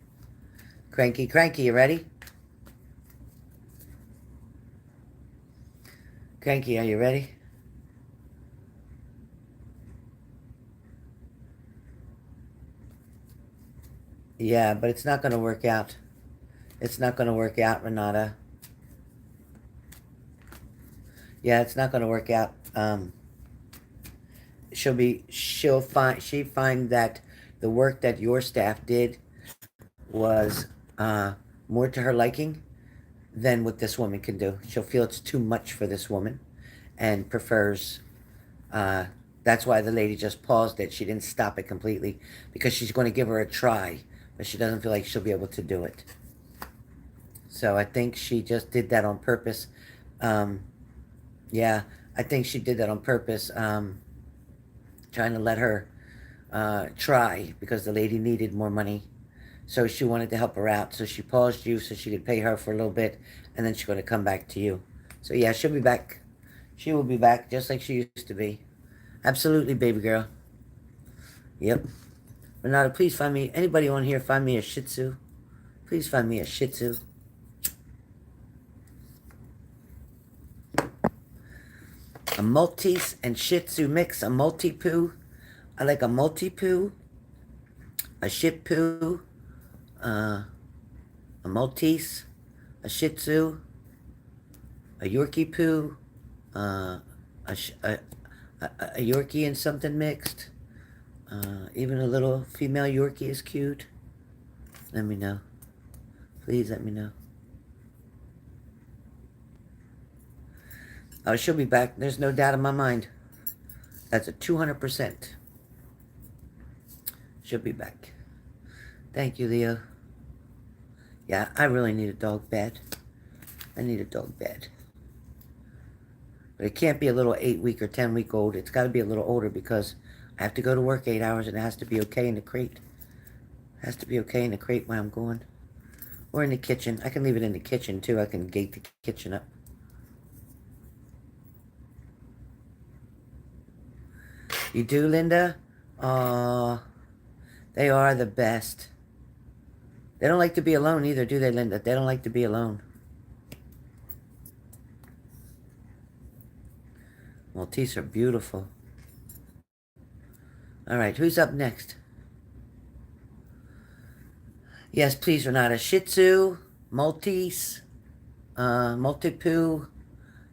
Cranky, Cranky, you ready? Cranky, are you ready? Yeah, but it's not going to work out. It's not going to work out, Renata. Yeah, it's not going to work out. She find that the work that your staff did was more to her liking than what this woman can do. She'll feel it's too much for this woman and prefers, that's why the lady just paused it. She didn't stop it completely because she's going to give her a try, but she doesn't feel like she'll be able to do it. So I think she just did that on purpose. Yeah, I think she did that on purpose, trying to let her try because the lady needed more money. So she wanted to help her out. So she paused you so she could pay her for a little bit, and then she's going to come back to you. So yeah, she'll be back. She will be back just like she used to be. Absolutely, baby girl. Yep. Renata, please find me, anybody on here, find me a Shih Tzu. Please find me a Shih Tzu. A Maltese and Shih Tzu mix, a multi-poo. I like a multi-poo, a Shih Poo, a Maltese, a Shih Tzu, a Yorkie Poo, a Yorkie and something mixed. Even a little female Yorkie is cute. Let me know. Please let me know. Oh, she'll be back. There's no doubt in my mind. That's a 200%. She'll be back. Thank you, Leo. Yeah, I really need a dog bed. I need a dog bed. But it can't be a little 8-week or 10-week old. It's got to be a little older because I have to go to work 8 hours and it has to be okay in the crate. It has to be okay in the crate when I'm going. Or in the kitchen. I can leave it in the kitchen too. I can gate the kitchen up. You do, Linda? Aw, they are the best. They don't like to be alone either, do they, Linda? They don't like to be alone. Maltese are beautiful. All right, who's up next? Yes, please, Renata. Shih Tzu, Maltese, Maltipoo.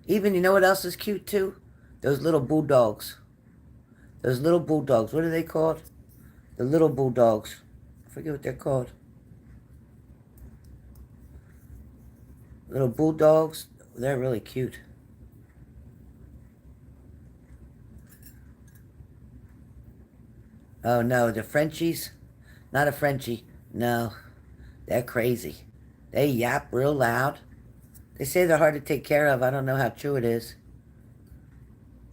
Even, you know what else is cute too? Those little bulldogs. Those little bulldogs. What are they called? The little bulldogs. I forget what they're called. Little bulldogs. They're really cute. Oh no, the Frenchies? Not a Frenchie. No, they're crazy. They yap real loud. They say they're hard to take care of. I don't know how true it is.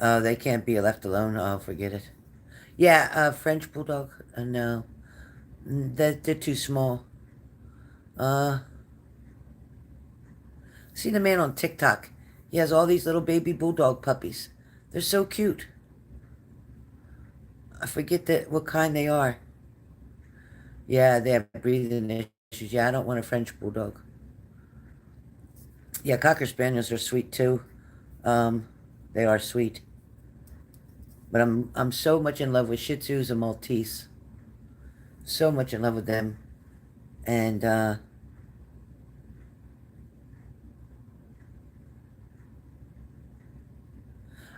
Oh, they can't be left alone. Oh, forget it. Yeah, French bulldog. No, they're too small. Uh, See the man on TikTok. He has all these little baby bulldog puppies. They're so cute. I forget what kind they are. Yeah, they have breathing issues. Yeah, I don't want a French bulldog. Yeah, Cocker Spaniels are sweet too. Um, they are sweet. But I'm so much in love with Shih Tzus and Maltese. So much in love with them. And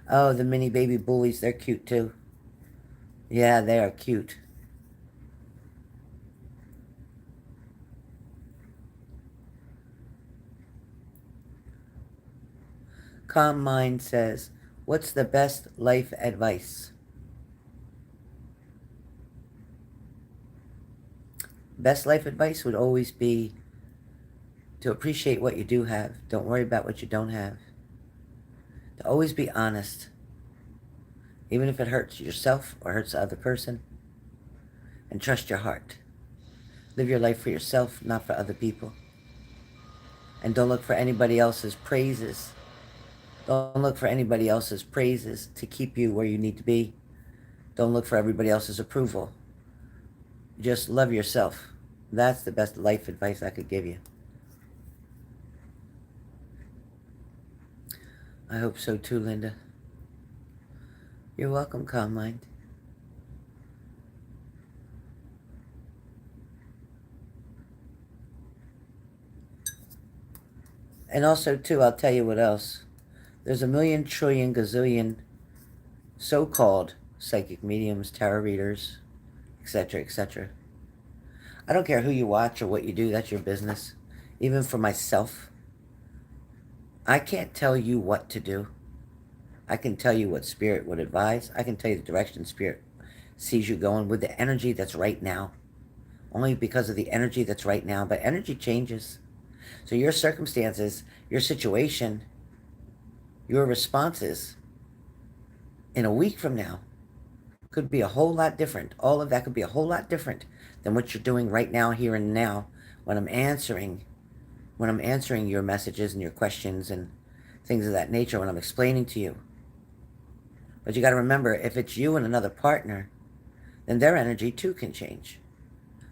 oh, the mini baby bullies, they're cute too. Yeah, they are cute. Calm Mind says, what's the best life advice? Best life advice would always be to appreciate what you do have. Don't worry about what you don't have. To always be honest, even if it hurts yourself or hurts the other person. And trust your heart. Live your life for yourself, not for other people. And don't look for anybody else's praises. Don't look for anybody else's praises to keep you where you need to be. Don't look for everybody else's approval. Just love yourself. That's the best life advice I could give you. I hope so too, Linda. You're welcome, Calm Mind. And also, too, I'll tell you what else. There's a million, trillion, gazillion so-called psychic mediums, tarot readers, etc., etc. I don't care who you watch or what you do. That's your business. Even for myself, I can't tell you what to do. I can tell you what Spirit would advise. I can tell you the direction Spirit sees you going with the energy that's right now. Only because of the energy that's right now. But energy changes. So your circumstances, your situation, your responses in a week from now could be a whole lot different. All of that could be a whole lot different than what you're doing right now, here and now, when I'm answering your messages and your questions and things of that nature, when I'm explaining to you. But you got to remember, if it's you and another partner, then their energy too can change.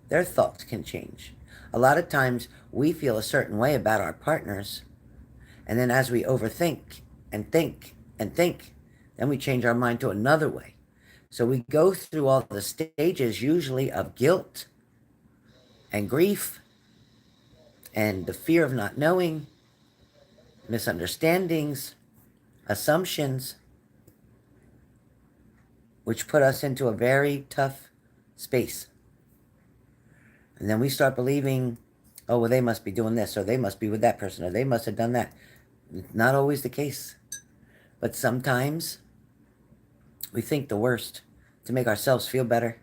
Their thoughts can change. A lot of times we feel a certain way about our partners, and then as we overthink and think and think, then we change our mind to another way. So we go through all the stages usually of guilt and grief and the fear of not knowing, misunderstandings, assumptions, which put us into a very tough space. And then we start believing, oh, well, they must be doing this, or they must be with that person, or they must have done that. Not always the case. But sometimes we think the worst to make ourselves feel better.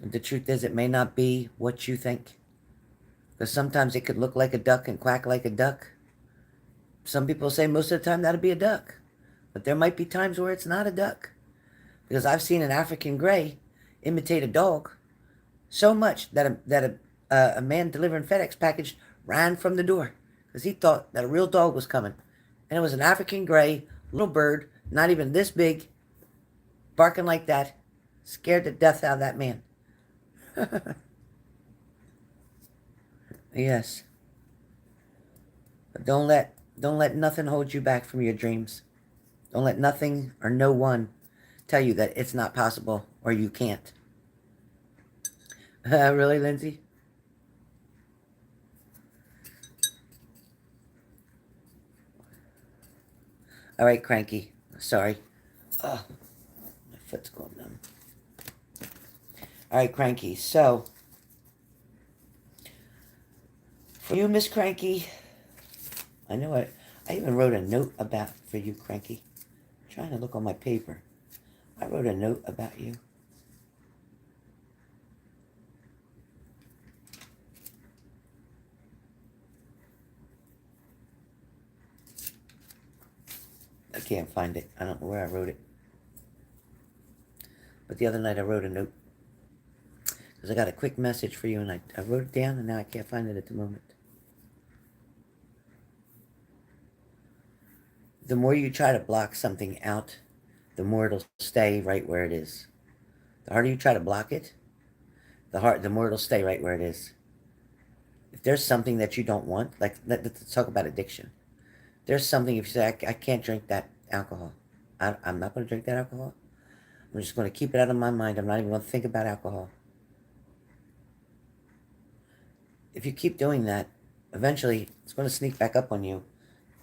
And the truth is, it may not be what you think. Because sometimes it could look like a duck and quack like a duck. Some people say most of the time that'll be a duck. But there might be times where it's not a duck. Because I've seen an African gray imitate a dog so much that a man delivering FedEx package ran from the door because he thought that a real dog was coming. And it was an African gray little bird, not even this big, barking like that, scared the death out of that man. Yes. But don't let nothing hold you back from your dreams. Don't let nothing or no one tell you that it's not possible or you can't. Really, Lindsay? All right, Cranky. Sorry. Oh, my foot's going numb. All right, Cranky. So, for you, Miss Cranky, I know I even wrote a note about for you, Cranky. I'm trying to look on my paper. I wrote a note about you. I can't find it. I don't know where I wrote it. But the other night I wrote a note. Because I got a quick message for you and I wrote it down and now I can't find it at the moment. The more you try to block something out, the more it'll stay right where it is. The harder you try to block it, the more it'll stay right where it is. If there's something that you don't want, like let's talk about addiction. There's something, if you say, I can't drink that alcohol. I'm not going to drink that alcohol. I'm just going to keep it out of my mind. I'm not even going to think about alcohol. If you keep doing that, eventually it's going to sneak back up on you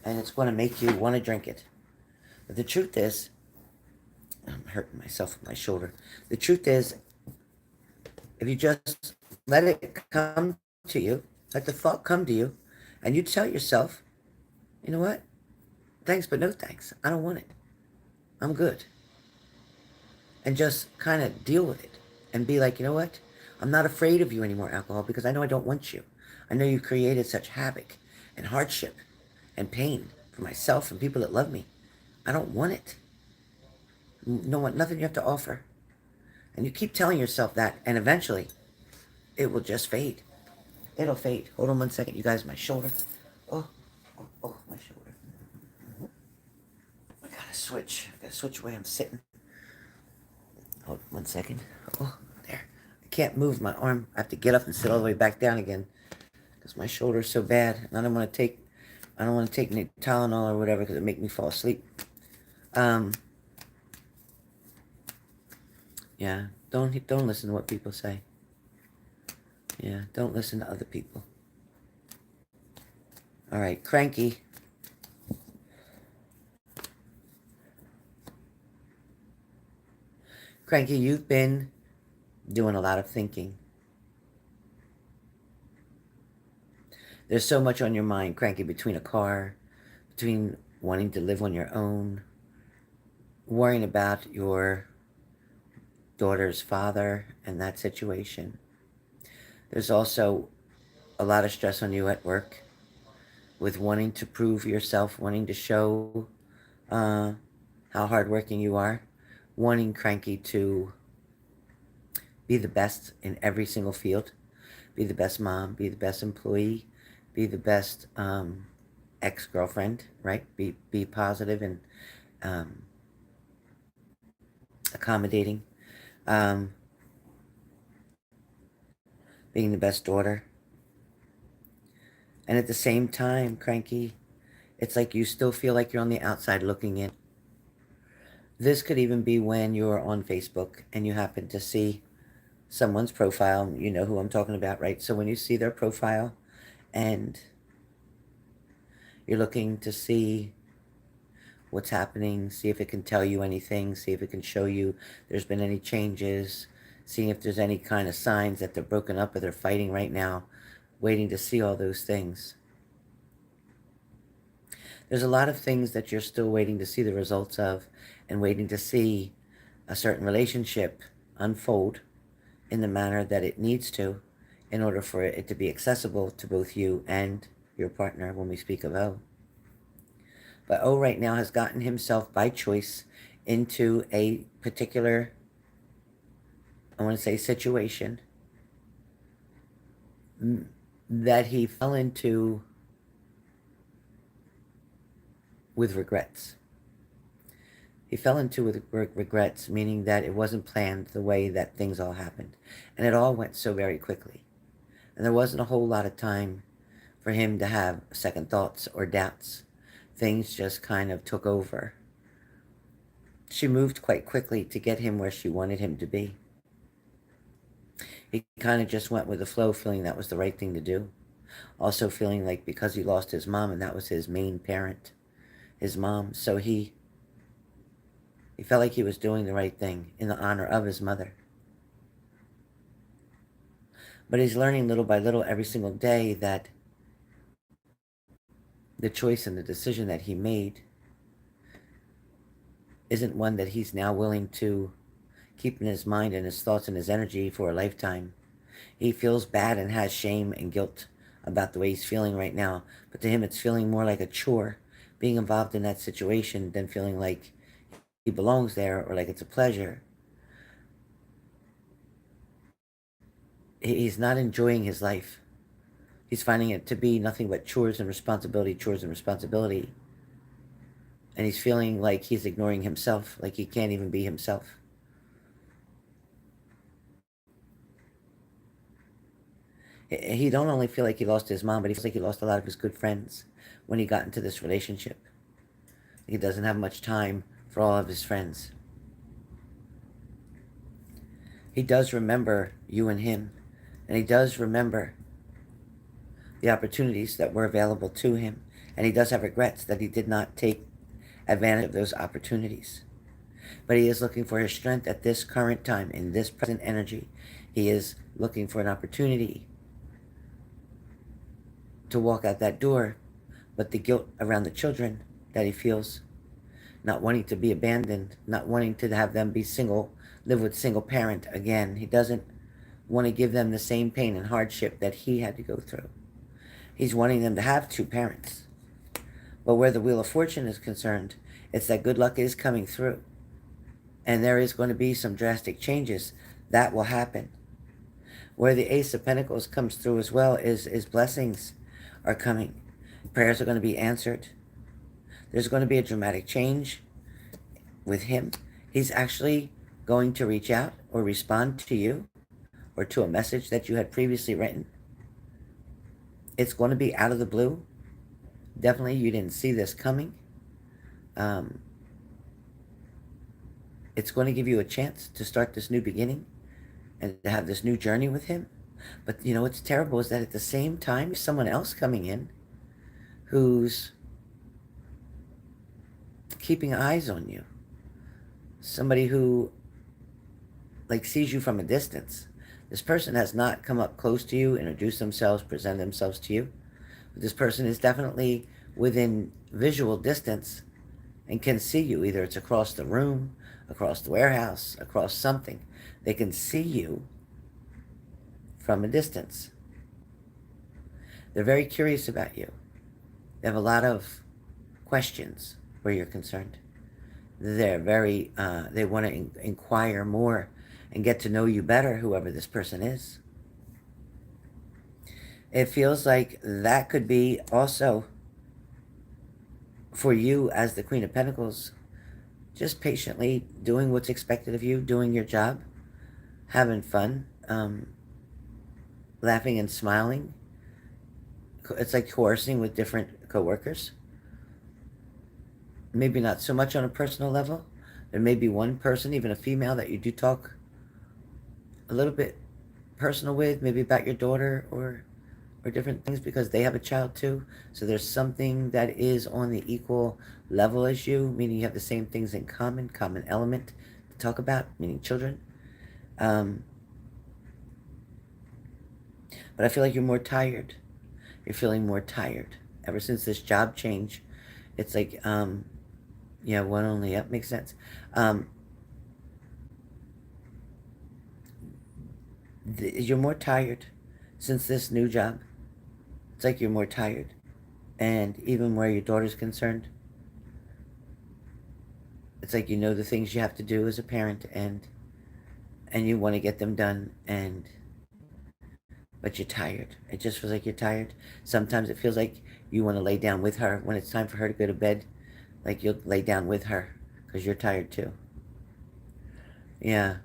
and it's going to make you want to drink it. But the truth is, I'm hurting myself with my shoulder. The truth is, if you just let it come to you, let the thought come to you, and you tell yourself, you know what? Thanks, but no thanks. I don't want it. I'm good. And just kind of deal with it and be like, you know what? I'm not afraid of you anymore, alcohol, because I know I don't want you. I know you created such havoc and hardship and pain for myself and people that love me. I don't want it. No one, nothing you have to offer. And you keep telling yourself that, and eventually it will just fade. It'll fade. Hold on 1 second, you guys. My shoulder. Oh, my shoulder. I gotta switch. I gotta switch where I'm sitting. Hold on 1 second. Oh, there. I can't move my arm. I have to get up and sit all the way back down again because my shoulder's so bad. And I don't want to take any Tylenol or whatever because it make me fall asleep. Yeah, don't listen to what people say. Yeah, don't listen to other people. All right, Cranky. Cranky, you've been doing a lot of thinking. There's so much on your mind, Cranky, between a car, between wanting to live on your own, worrying about your daughter's father and that situation. There's also a lot of stress on you at work with wanting to prove yourself, wanting to show how hardworking you are, wanting, Cranky, to be the best in every single field, be the best mom, be the best employee, be the best ex-girlfriend, right? Be positive and accommodating, being the best daughter. And at the same time, Cranky, it's like you still feel like you're on the outside looking in. This could even be when you're on Facebook and you happen to see someone's profile. You know who I'm talking about, right? So when you see their profile and you're looking to see what's happening, see if it can tell you anything, see if it can show you there's been any changes, seeing if there's any kind of signs that they're broken up or they're fighting right now, waiting to see all those things. There's a lot of things that you're still waiting to see the results of and waiting to see a certain relationship unfold in the manner that it needs to in order for it to be accessible to both you and your partner when we speak of O. But O right now has gotten himself by choice into a particular, I want to say, situation that he fell into with regrets. He fell into with regrets, meaning that it wasn't planned the way that things all happened. And it all went so very quickly. And there wasn't a whole lot of time for him to have second thoughts or doubts. Things just kind of took over. She moved quite quickly to get him where she wanted him to be. He kind of just went with the flow, feeling that was the right thing to do. Also feeling like because he lost his mom and that was his main parent, his mom. So he felt like he was doing the right thing in the honor of his mother. But he's learning little by little every single day that the choice and the decision that he made isn't one that he's now willing to keep in his mind and his thoughts and his energy for a lifetime. He feels bad and has shame and guilt about the way he's feeling right now. But to him, it's feeling more like a chore being involved in that situation than feeling like he belongs there or like it's a pleasure. He's not enjoying his life. He's finding it to be nothing but chores and responsibility, chores and responsibility. And he's feeling like he's ignoring himself, like he can't even be himself. He don't only feel like he lost his mom, but he feels like he lost a lot of his good friends when he got into this relationship. He doesn't have much time for all of his friends. He does remember you and him, and he does remember the opportunities that were available to him, and he does have regrets that he did not take advantage of those opportunities. But he is looking for his strength at this current time, in this present energy. He is looking for an opportunity to walk out that door, but the guilt around the children that he feels, not wanting to be abandoned, not wanting to have them be single, live with single parent again. He doesn't want to give them the same pain and hardship that he had to go through. He's wanting them to have two parents. But where the Wheel of Fortune is concerned, it's that good luck is coming through. And there is going to be some drastic changes that will happen. Where the Ace of Pentacles comes through as well is blessings are coming. Prayers are going to be answered. There's going to be a dramatic change with him. He's actually going to reach out or respond to you or to a message that you had previously written. It's going to be out of the blue. Definitely you didn't see this coming. It's going to give you a chance to start this new beginning and to have this new journey with him. But you know what's terrible is that at the same time, there's someone else coming in who's keeping eyes on you. Somebody who like sees you from a distance. This person has not come up close to you, introduced themselves, present themselves to you. But this person is definitely within visual distance and can see you. Either it's across the room, across the warehouse, across something. They can see you from a distance. They're very curious about you. They have a lot of questions where you're concerned. They're very, they want to inquire more and get to know you better, whoever this person is. It feels like that could be also for you as the Queen of Pentacles, just patiently doing what's expected of you, doing your job, having fun, laughing and smiling. It's like coercing with different coworkers. Maybe not so much on a personal level. There may be one person, even a female, that you do talk a little bit personal with, maybe about your daughter or different things because they have a child too. So there's something that is on the equal level as you, meaning you have the same things in common element to talk about, meaning children. But I feel like you're more tired. You're feeling more tired. Ever since this job change, it's like, yeah, one only up makes sense. You're more tired since this new job. It's like you're more tired. And even where your daughter's concerned, it's like you know the things you have to do as a parent and you want to get them done, but you're tired. It just feels like you're tired. Sometimes it feels like you want to lay down with her when it's time for her to go to bed. Like you'll lay down with her because you're tired too. Yeah.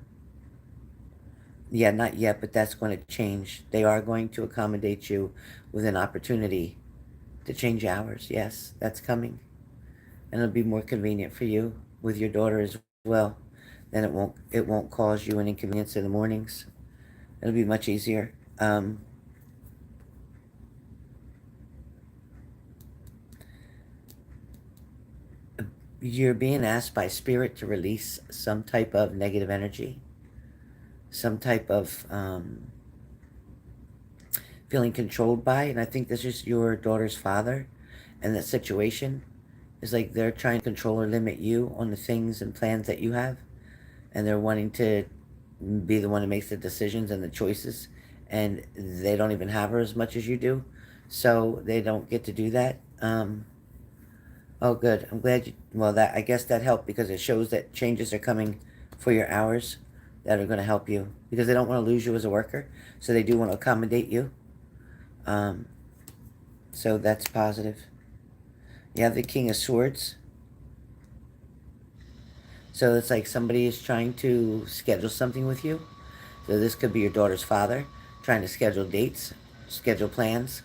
Yeah, not yet, but that's going to change. They are going to accommodate you with an opportunity to change hours. Yes, that's coming. And it'll be more convenient for you with your daughter as well. Then it won't cause you an inconvenience in the mornings. It'll be much easier. You're being asked by spirit to release some type of negative energy, some type of feeling controlled by, and I think this is your daughter's father, and that situation is like they're trying to control or limit you on the things and plans that you have, and they're wanting to be the one who makes the decisions and the choices, and they don't even have her as much as you do, so they don't get to do that. Oh, good. I'm glad you. Well, that I guess that helped because it shows that changes are coming for your hours that are going to help you because they don't want to lose you as a worker, so they do want to accommodate you. Um, so that's positive. You have the King of Swords. So it's like somebody is trying to schedule something with you. So this could be your daughter's father trying to schedule dates, schedule plans.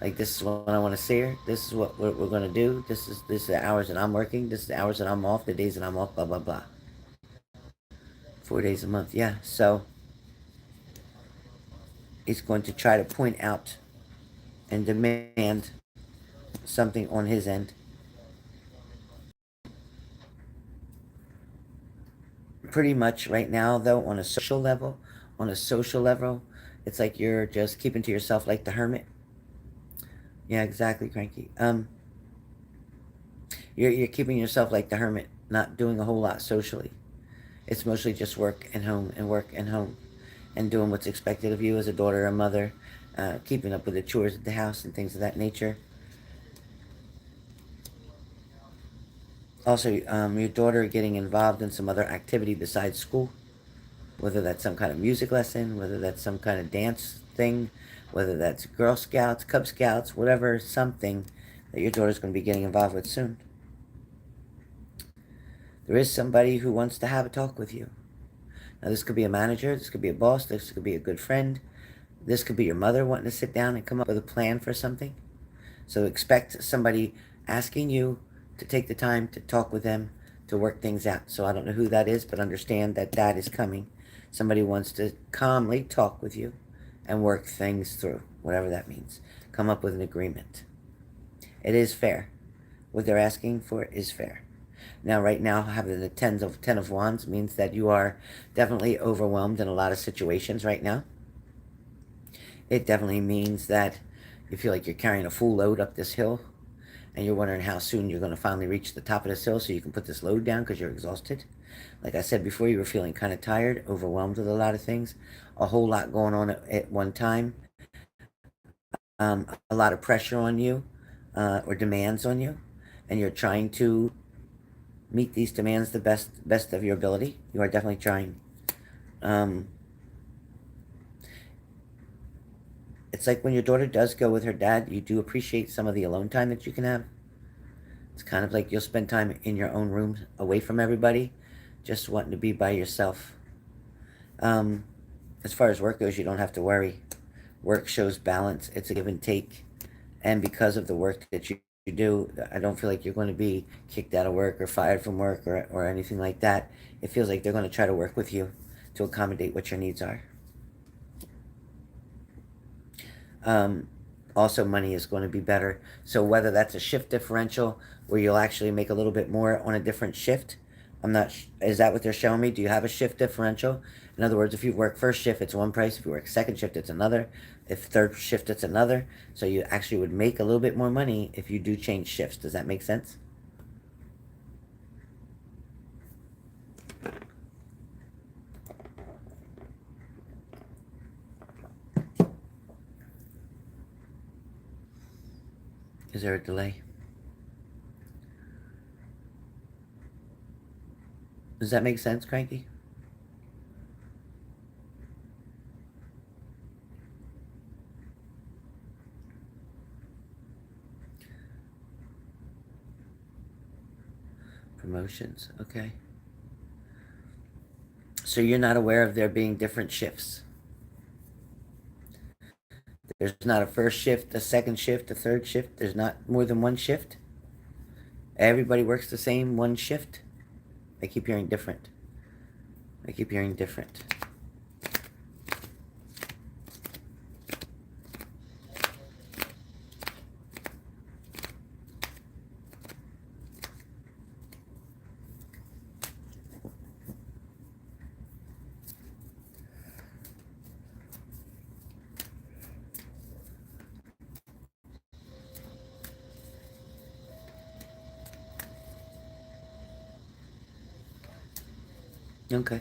Like this is when I want to see her. This is what we're going to do. This is the hours that I'm working. This is the hours that I'm off. The days that I'm off. Blah blah blah. 4 days a month. Yeah. So he's going to try to point out and demand something on his end. Pretty much right now, though, on a social level, it's like you're just keeping to yourself like the hermit. Yeah, exactly, Cranky. You're keeping yourself like the hermit, not doing a whole lot socially. It's mostly just work and home and work and home, and doing what's expected of you as a daughter or mother, keeping up with the chores at the house and things of that nature. Also, your daughter getting involved in some other activity besides school, whether that's some kind of music lesson, whether that's some kind of dance thing, whether that's Girl Scouts, Cub Scouts, whatever, something that your daughter's going to be getting involved with soon. There is somebody who wants to have a talk with you. Now, this could be a manager, this could be a boss, this could be a good friend, this could be your mother wanting to sit down and come up with a plan for something. So expect somebody asking you to take the time to talk with them to work things out. So I don't know who that is, but understand that that is coming. Somebody wants to calmly talk with you and work things through, whatever that means. Come up with an agreement. It is fair. What they're asking for is fair. Now, right now, having the Ten of Wands means that you are definitely overwhelmed in a lot of situations right now. It definitely means that you feel like you're carrying a full load up this hill, and you're wondering how soon you're going to finally reach the top of this hill so you can put this load down because you're exhausted. Like I said before, you were feeling kind of tired, overwhelmed with a lot of things, a whole lot going on at one time, a lot of pressure on you or demands on you, and you're trying to meet these demands the best of your ability. You are definitely trying. It's like when your daughter does go with her dad, you do appreciate some of the alone time that you can have. It's kind of like you'll spend time in your own room away from everybody, just wanting to be by yourself. As far as work goes, you don't have to worry. Work shows balance. It's a give and take. And because of the work that you do, I don't feel like you're going to be kicked out of work or fired from work or anything like that. It feels like they're going to try to work with you to accommodate what your needs are. Also, money is going to be better. So whether that's a shift differential where you'll actually make a little bit more on a different shift, I'm not, is that what they're showing me? Do you have a shift differential? In other words, if you work first shift, it's one price. If you work second shift, it's another. If third shift, it's another. So you actually would make a little bit more money if you do change shifts. Does that make sense? Is there a delay? Does that make sense, Cranky? Promotions, okay. So you're not aware of there being different shifts. There's not a first shift, a second shift, a third shift. There's not more than one shift. Everybody works the same one shift. I keep hearing different. I keep hearing different. Okay.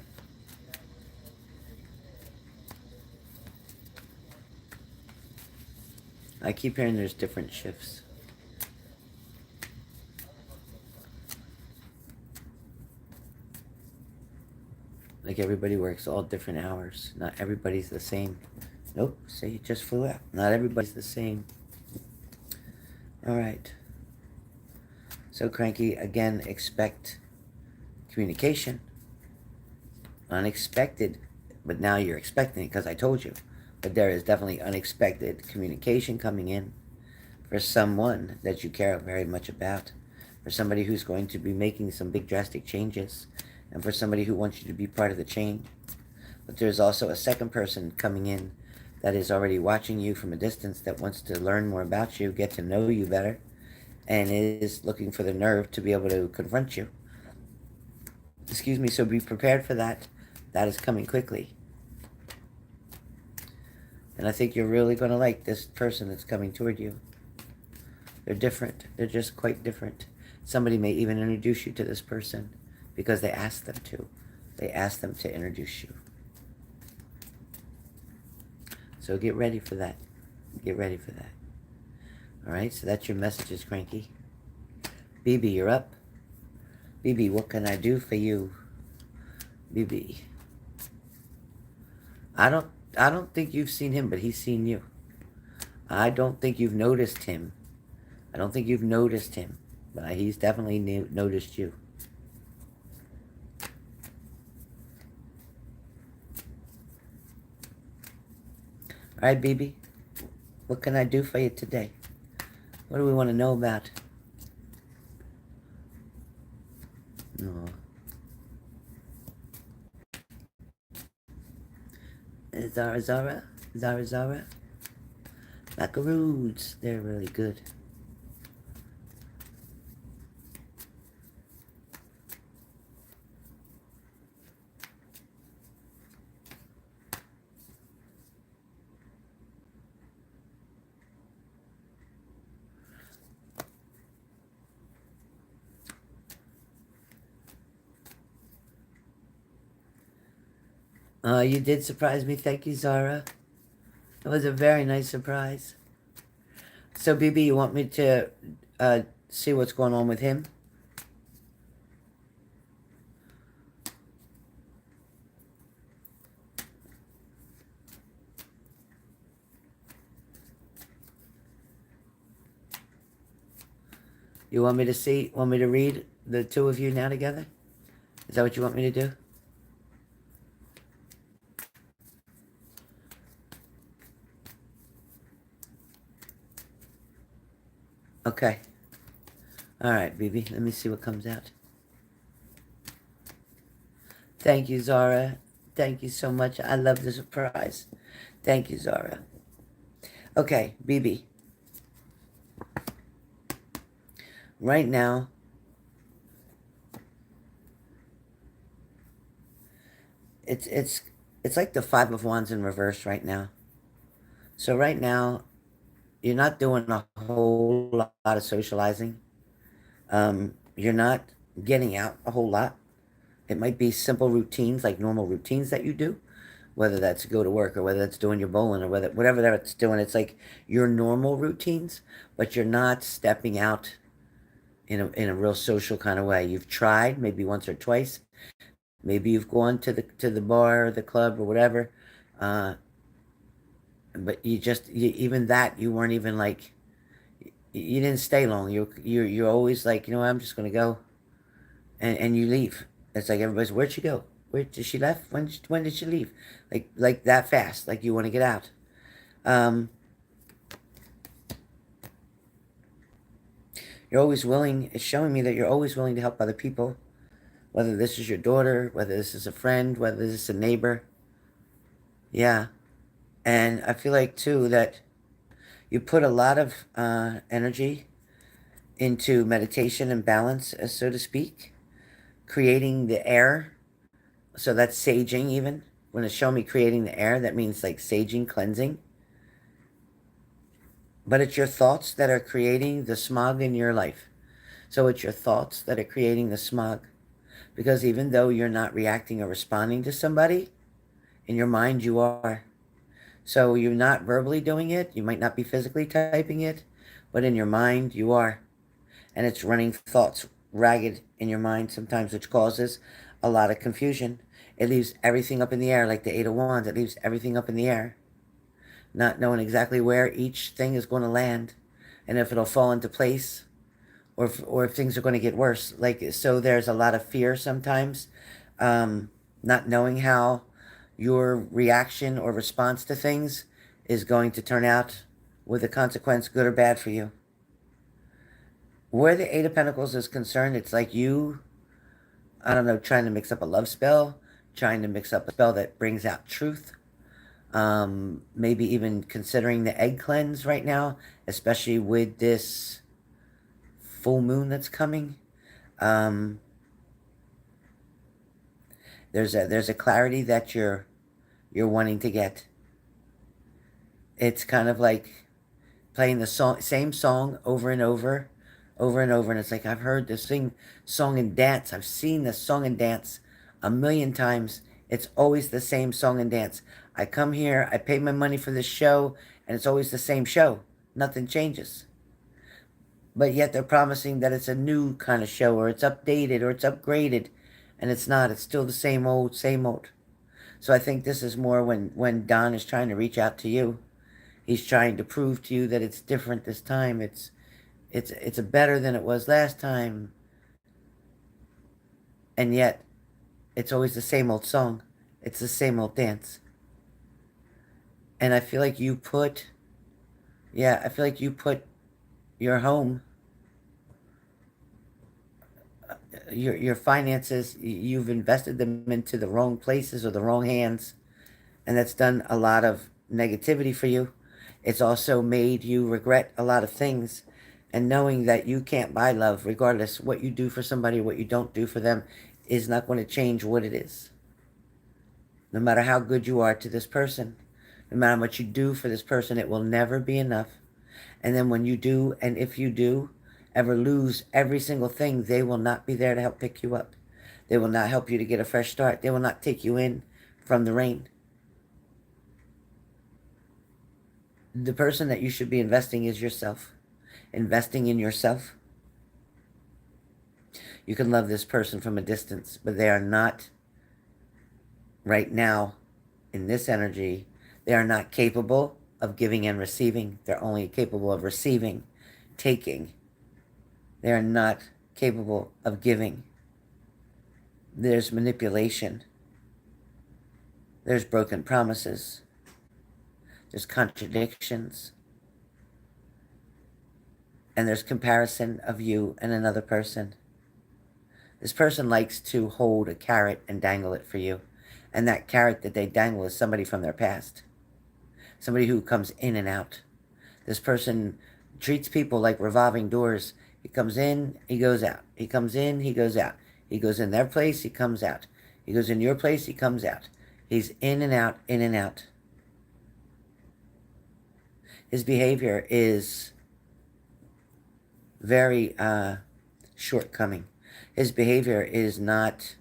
I keep hearing there's different shifts. Like everybody works all different hours. Not everybody's the same. Nope, see, it just flew out. Not everybody's the same. All right. So, Cranky, again, expect communication. Unexpected, but now you're expecting it because I told you. But there is definitely unexpected communication coming in for someone that you care very much about, for somebody who's going to be making some big drastic changes, and for somebody who wants you to be part of the change. But there's also a second person coming in that is already watching you from a distance, that wants to learn more about you, get to know you better, and is looking for the nerve to be able to confront you. Excuse me, so be prepared for that. That is coming quickly. And I think you're really going to like this person that's coming toward you. They're different. They're just quite different. Somebody may even introduce you to this person because they asked them to. They asked them to introduce you. So get ready for that. Get ready for that. All right, so that's your messages, Cranky. BB, you're up. BB, what can I do for you? BB. I don't think you've seen him, but he's seen you. I don't think you've noticed him. I don't think you've noticed him, but he's definitely noticed you. All right, BB. What can I do for you today? What do we want to know about? No. Zara. Macaroons. They're really good. You did surprise me. Thank you, Zara. It was a very nice surprise. So, BB, you want me to see what's going on with him? You want me to read the two of you now together? Is that what you want me to do? Okay. All right, BB. Let me see what comes out. Thank you, Zara. Thank you so much. I love the surprise. Thank you, Zara. Okay, BB. Right now, it's like the Five of Wands in reverse right now. So right now, you're not doing a whole lot of socializing. You're not getting out a whole lot. It might be simple routines, like normal routines that you do, whether that's go to work or whether that's doing your bowling or whatever that's doing. It's like your normal routines, but you're not stepping out in a real social kind of way. You've tried maybe once or twice. Maybe you've gone to the bar or the club or whatever, uh, but even that you weren't even like, you didn't stay long. You're always like, I'm just gonna go, and you leave. It's like everybody's, where'd she go? Where did she left? When did she leave? Like that fast? Like you want to get out. Um, you're always willing. It's showing me that you're always willing to help other people, whether this is your daughter, whether this is a friend, whether this is a neighbor. Yeah, and I feel like too that you put a lot of energy into meditation and balance, so to speak, creating the air. So that's saging even. When it's showing me creating the air, that means like saging, cleansing. But it's your thoughts that are creating the smog in your life. So it's your thoughts that are creating the smog. Because even though you're not reacting or responding to somebody, in your mind you are. So you're not verbally doing it. You might not be physically typing it, but in your mind you are. And it's running thoughts ragged in your mind sometimes, which causes a lot of confusion. It leaves everything up in the air, like the Eight of Wands. It leaves everything up in the air, not knowing exactly where each thing is going to land and if it'll fall into place, or if things are going to get worse. Like, so there's a lot of fear sometimes, not knowing how your reaction or response to things is going to turn out with a consequence, good or bad for you. Where the Eight of Pentacles is concerned, it's like you, I don't know, trying to mix up a love spell, trying to mix up a spell that brings out truth. Maybe even considering the egg cleanse right now, especially with this full moon that's coming. Um, there's a clarity that you're wanting to get. It's kind of like playing the same song over and over, over and over, and it's like, I've heard this song and dance. I've seen this song and dance a million times. It's always the same song and dance. I come here, I pay my money for this show, and it's always the same show. Nothing changes. But yet they're promising that it's a new kind of show, or it's updated, or it's upgraded, and it's not. It's still the same old, same old. So I think this is more when Don is trying to reach out to you. He's trying to prove to you that it's different this time. It's a better than it was last time. And yet, it's always the same old song. It's the same old dance. And I feel like I feel like you put your home, your finances, you've invested them into the wrong places or the wrong hands. And that's done a lot of negativity for you. It's also made you regret a lot of things. And knowing that you can't buy love, regardless what you do for somebody, what you don't do for them, is not going to change what it is. No matter how good you are to this person, no matter what you do for this person, it will never be enough. And then when you do, and if you do, ever lose every single thing, they will not be there to help pick you up. They will not help you to get a fresh start. They will not take you in from the rain. The person that you should be investing is yourself. Investing in yourself. You can love this person from a distance, but they are not, right now, in this energy, they are not capable of giving and receiving. They're only capable of receiving, taking. They are not capable of giving. There's manipulation. There's broken promises. There's contradictions. And there's comparison of you and another person. This person likes to hold a carrot and dangle it for you. And that carrot that they dangle is somebody from their past. Somebody who comes in and out. This person treats people like revolving doors. He comes in, he goes out. He comes in, he goes out. He goes in their place, he comes out. He goes in your place, he comes out. He's in and out, in and out. His behavior is very shortcoming. His behavior is not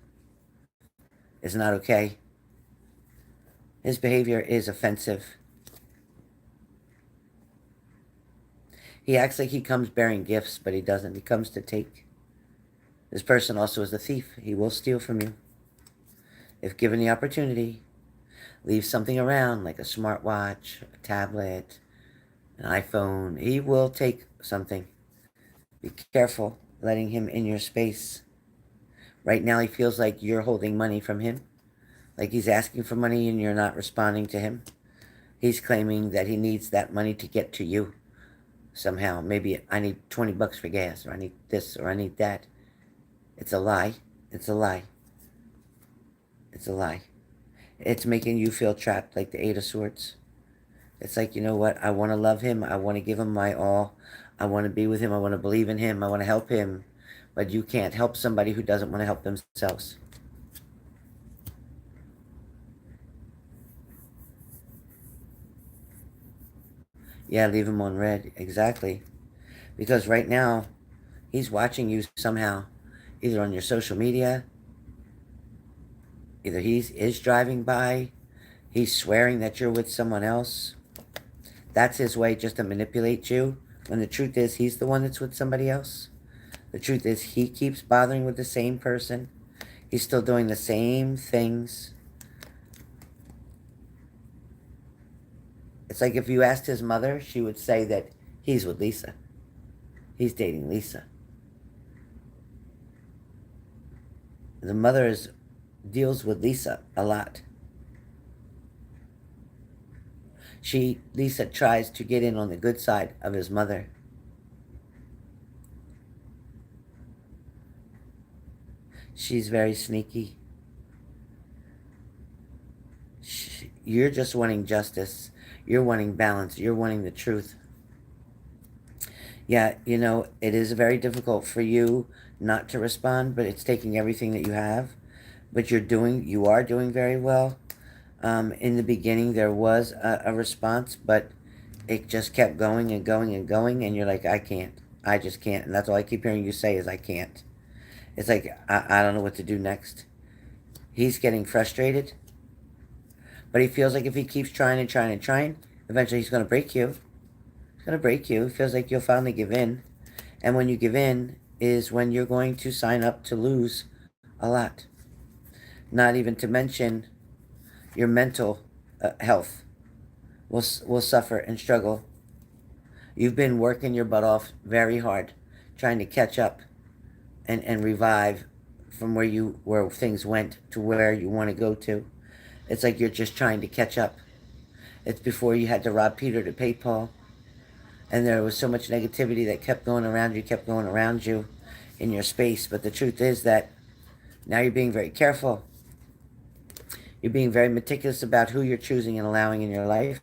okay. His behavior is offensive. He acts like he comes bearing gifts, but he doesn't. He comes to take. This person also is a thief. He will steal from you. If given the opportunity, leave something around like a smartwatch, a tablet, an iPhone. He will take something. Be careful letting him in your space. Right now he feels like you're holding money from him. Like he's asking for money and you're not responding to him. He's claiming that he needs that money to get to you somehow. Maybe I need 20 bucks for gas, or I need this, or I need that. It's a lie. It's a lie. It's a lie. It's making you feel trapped like the Eight of Swords. It's like, you know what? I want to love him. I want to give him my all. I want to be with him. I want to believe in him. I want to help him. But you can't help somebody who doesn't want to help themselves. Yeah, leave him on red. Exactly. Because right now, he's watching you somehow. Either on your social media, Either he is driving by, he's swearing that you're with someone else. That's his way just to manipulate you, when the truth is he's the one that's with somebody else. The truth is he keeps bothering with the same person. He's still doing the same things. It's like if you asked his mother, she would say that he's with Lisa. He's dating Lisa. The mother deals with Lisa a lot. Lisa tries to get in on the good side of his mother. She's very sneaky. You're just wanting justice. You're wanting balance. You're wanting the truth. Yeah, you know, it is very difficult for you not to respond, but it's taking everything that you have. But you are doing very well. In the beginning, there was a response, but it just kept going and going and going, and you're like, I can't. I just can't. And that's all I keep hearing you say is, I can't. It's like, I don't know what to do next. He's getting frustrated, but he feels like if he keeps trying and trying and trying, eventually he's going to break you. He's going to break you. He feels like you'll finally give in. And when you give in is when you're going to sign up to lose a lot. Not even to mention your mental health will suffer and struggle. You've been working your butt off very hard, trying to catch up and revive from where things went to where you want to go to. It's like you're just trying to catch up. It's before you had to rob Peter to pay Paul. And there was so much negativity that kept going around you in your space. But the truth is that now you're being very careful. You're being very meticulous about who you're choosing and allowing in your life.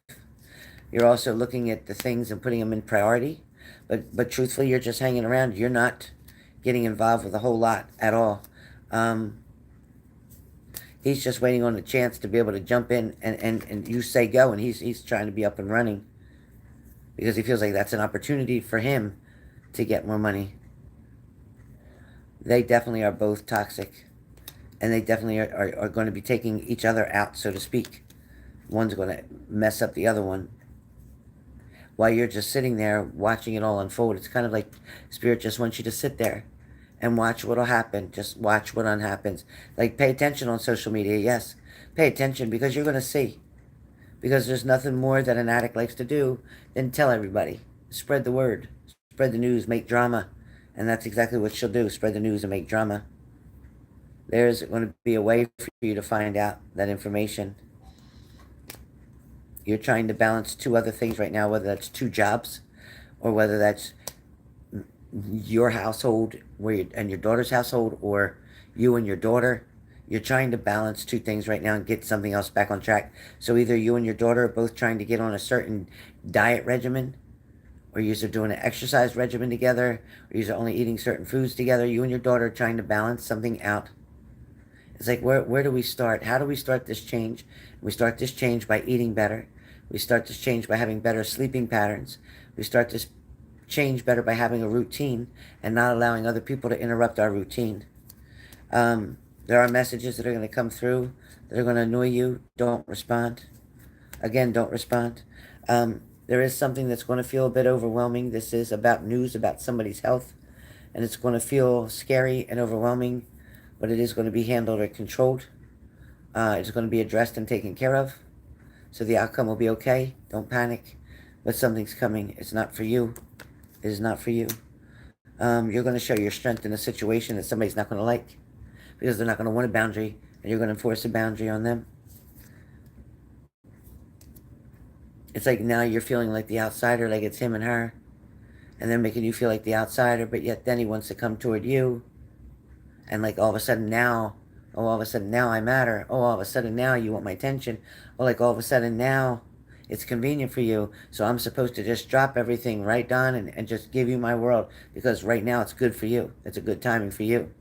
You're also looking at the things and putting them in priority. But truthfully, you're just hanging around. You're not getting involved with a whole lot at all. He's just waiting on a chance to be able to jump in and you say go, and he's trying to be up and running because he feels like that's an opportunity for him to get more money. They definitely are both toxic, and they definitely are going to be taking each other out, so to speak. One's going to mess up the other one. While you're just sitting there watching it all unfold, it's kind of like Spirit just wants you to sit there and watch what'll happen. Just watch what happens. Like, pay attention on social media, yes. Pay attention, because you're going to see. Because there's nothing more that an addict likes to do than tell everybody. Spread the word. Spread the news. Make drama. And that's exactly what she'll do. Spread the news and make drama. There's going to be a way for you to find out that information. You're trying to balance two other things right now, whether that's two jobs or whether that's your household and your daughter's household, or you and your daughter. You're trying to balance two things right now and get something else back on track. So either you and your daughter are both trying to get on a certain diet regimen, or you're doing an exercise regimen together, or you're only eating certain foods together. You and your daughter are trying to balance something out. It's like, where do we start? How do we start this change? We start this change by eating better. We start this change by having better sleeping patterns. We start this change better by having a routine and not allowing other people to interrupt our routine. There are messages that are going to come through that are going to annoy you. Don't respond. Again, don't respond. There is something that's going to feel a bit overwhelming. This is about news about somebody's health, and it's going to feel scary and overwhelming, but it is going to be handled or controlled. It's going to be addressed and taken care of, so the outcome will be okay. Don't panic, but something's coming. It's not for you. It is not for you. You're going to show your strength in a situation that somebody's not going to like, because they're not going to want a boundary, and you're going to enforce a boundary on them. It's like now you're feeling like the outsider, like it's him and her, and they're making you feel like the outsider, but yet then he wants to come toward you, and like all of a sudden now, oh, all of a sudden now I matter, oh, all of a sudden now you want my attention, oh, like all of a sudden now it's convenient for you, so I'm supposed to just drop everything right down and just give you my world, because right now it's good for you, it's a good timing for you.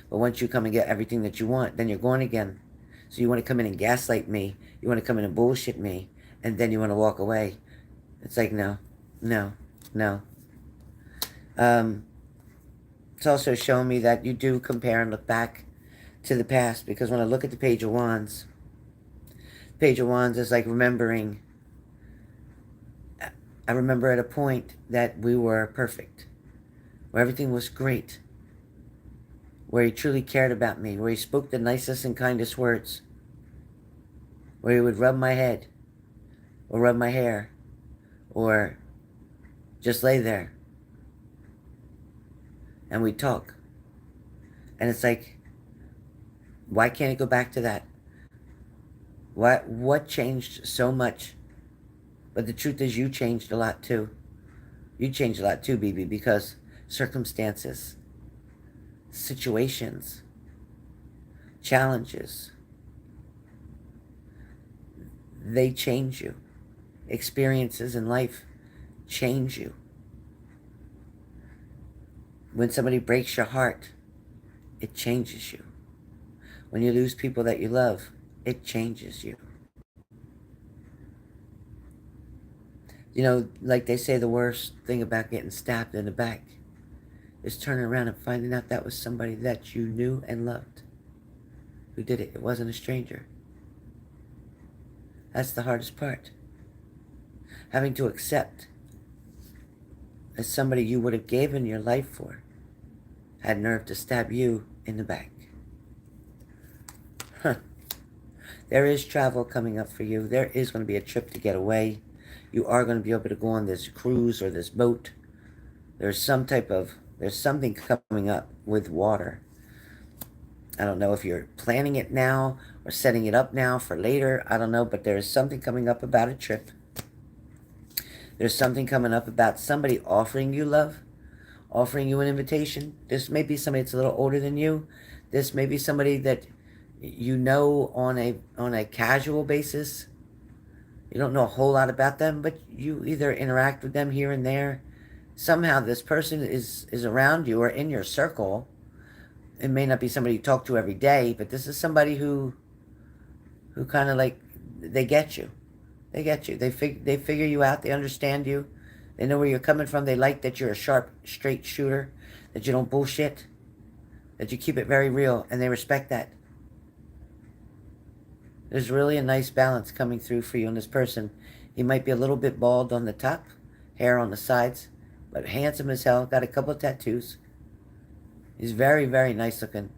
But once you come and get everything that you want, then you're gone again. So you want to come in and gaslight me, you want to come in and bullshit me, and then you want to walk away. It's like, no, no, no. It's also showing me that you do compare and look back to the past, because when I look at the Page of Wands is like remembering. I remember at a point that we were perfect, where everything was great, where he truly cared about me, where he spoke the nicest and kindest words, where he would rub my head or rub my hair or just lay there and we'd talk. And it's like, why can't it go back to that? What changed so much? But the truth is, you changed a lot too. You changed a lot too, BB, because circumstances, situations, challenges, they change you. Experiences in life change you. When somebody breaks your heart, it changes you. When you lose people that you love, it changes you. You know, like they say, the worst thing about getting stabbed in the back is turning around and finding out that was somebody that you knew and loved who did it. It wasn't a stranger. That's the hardest part. Having to accept that somebody you would have given your life for had nerve to stab you in the back. Huh. There is travel coming up for you. There is going to be a trip to get away. You are going to be able to go on this cruise or this boat. There's something coming up with water. I don't know if you're planning it now or setting it up now for later. I don't know, but there is something coming up about a trip. There's something coming up about somebody offering you love, offering you an invitation. This may be somebody that's a little older than you. This may be somebody that you know on a casual basis. You don't know a whole lot about them, but you either interact with them here and there. Somehow this person is around you or in your circle. It may not be somebody you talk to every day, but this is somebody who kind of like, they get you. They get you. They figure you out. They understand you. They know where you're coming from. They like that you're a sharp, straight shooter, that you don't bullshit, that you keep it very real, and they respect that. There's really a nice balance coming through for you in this person. He might be a little bit bald on the top, hair on the sides, but handsome as hell. Got a couple of tattoos. He's very, very nice looking.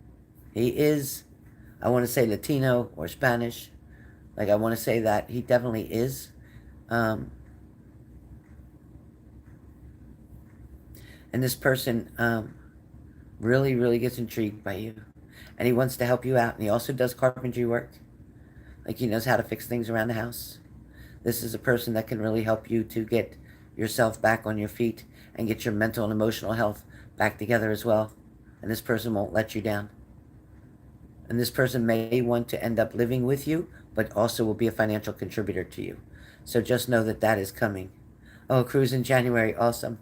He is, I want to say Latino or Spanish. Like, I want to say that. He definitely is. And this person really, really gets intrigued by you. And he wants to help you out. And he also does carpentry work. Like, he knows how to fix things around the house. This is a person that can really help you to get yourself back on your feet and get your mental and emotional health back together as well. And this person won't let you down. And this person may want to end up living with you, but also will be a financial contributor to you. So just know that that is coming. Oh, cruise in January. Awesome.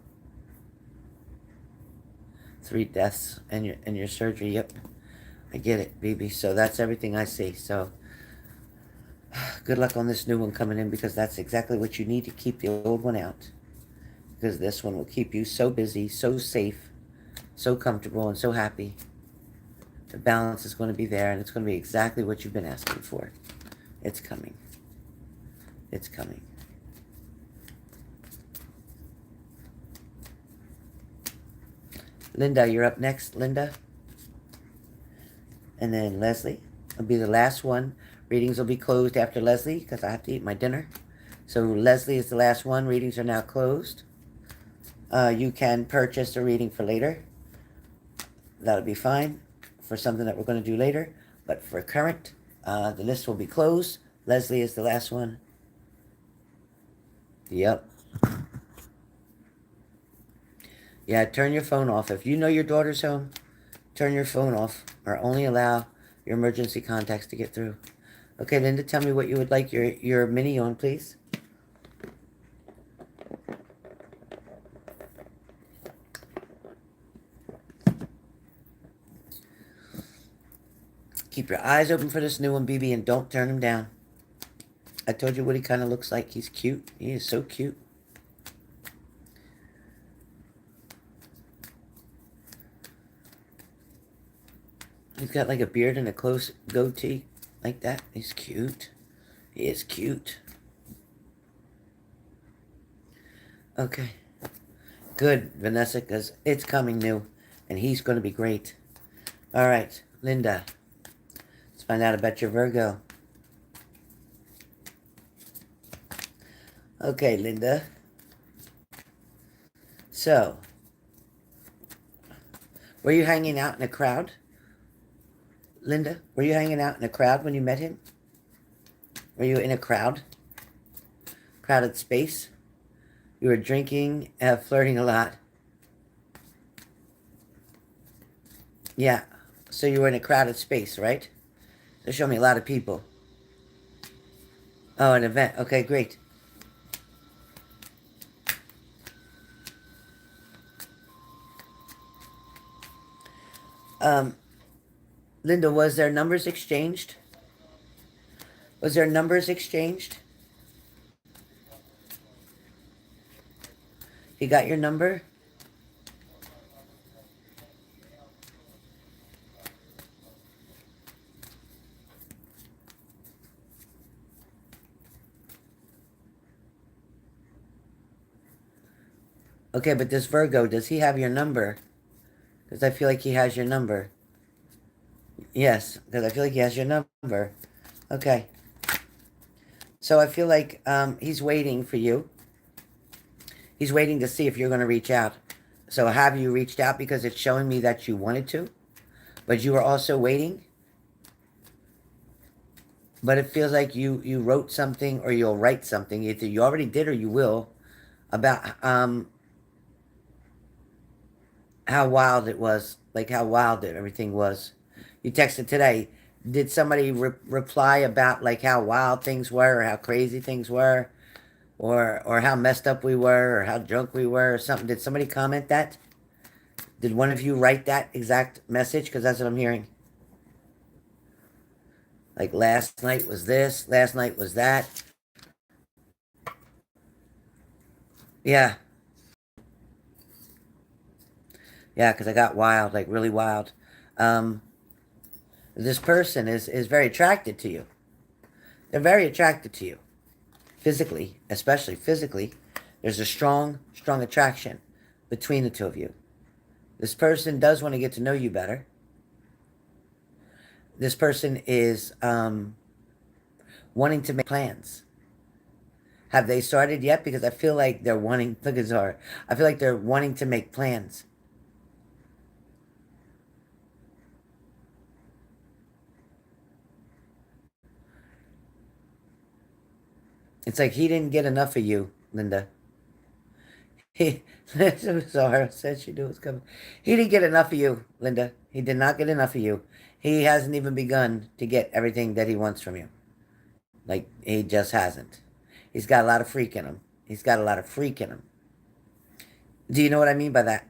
3 deaths and your surgery. Yep. I get it, baby. So that's everything I see. So good luck on this new one coming in, because that's exactly what you need to keep the old one out. Because this one will keep you so busy, so safe, so comfortable, and so happy. The balance is going to be there, and it's going to be exactly what you've been asking for. It's coming. It's coming. Linda, you're up next, Linda. And then Leslie will be the last one. Readings will be closed after Leslie, because I have to eat my dinner. So Leslie is the last one. Readings are now closed. You can purchase a reading for later. That'll be fine for something that we're going to do later. But for current, the list will be closed. Leslie is the last one. Yep. Yeah, turn your phone off. If you know your daughter's home, turn your phone off, or only allow your emergency contacts to get through. Okay, Linda, tell me what you would like your mini on, please. Keep your eyes open for this new one, BB, and don't turn him down. I told you what he kind of looks like. He's cute. He is so cute. He's got like a beard and a close goatee like that. He's cute. He is cute. Okay. Good, Vanessa, because it's coming new. And he's going to be great. All right, Linda. Let's find out about your Virgo. Okay, Linda. So, were you hanging out in a crowd? Linda, were you hanging out in a crowd when you met him? Were you in a crowd? Crowded space? You were drinking, flirting a lot. Yeah. So you were in a crowded space, right? So show me a lot of people. Oh, an event. Okay, great. Um, Linda, was there numbers exchanged? Was there numbers exchanged? He got your number? Okay, but this Virgo, does he have your number? Because I feel like he has your number. Yes, because I feel like he has your number. Okay. So I feel like he's waiting for you. He's waiting to see if you're going to reach out. So have you reached out? Because it's showing me that you wanted to, but you were also waiting. But it feels like you wrote something or you'll write something. Either you already did or you will about how wild it was. Like how wild everything was. You texted today. Did somebody reply about like how wild things were or how crazy things were? Or how messed up we were or how drunk we were or something? Did somebody comment that? Did one of you write that exact message? Because that's what I'm hearing. Like last night was this, last night was that. Yeah. Yeah, because I got wild, like really wild. Um, this person is very attracted to you. They're very attracted to you. Physically, especially physically. There's a strong, strong attraction between the two of you. This person does want to get to know you better. This person is wanting to make plans. Have they started yet? Because I feel like they're wanting, look at Zara. I feel like they're wanting to make plans. It's like he didn't get enough of you, Linda. He, Zara said she knew it was coming. He didn't get enough of you, Linda. He did not get enough of you. He hasn't even begun to get everything that he wants from you. Like, he just hasn't. He's got a lot of freak in him. He's got a lot of freak in him. Do you know what I mean by that?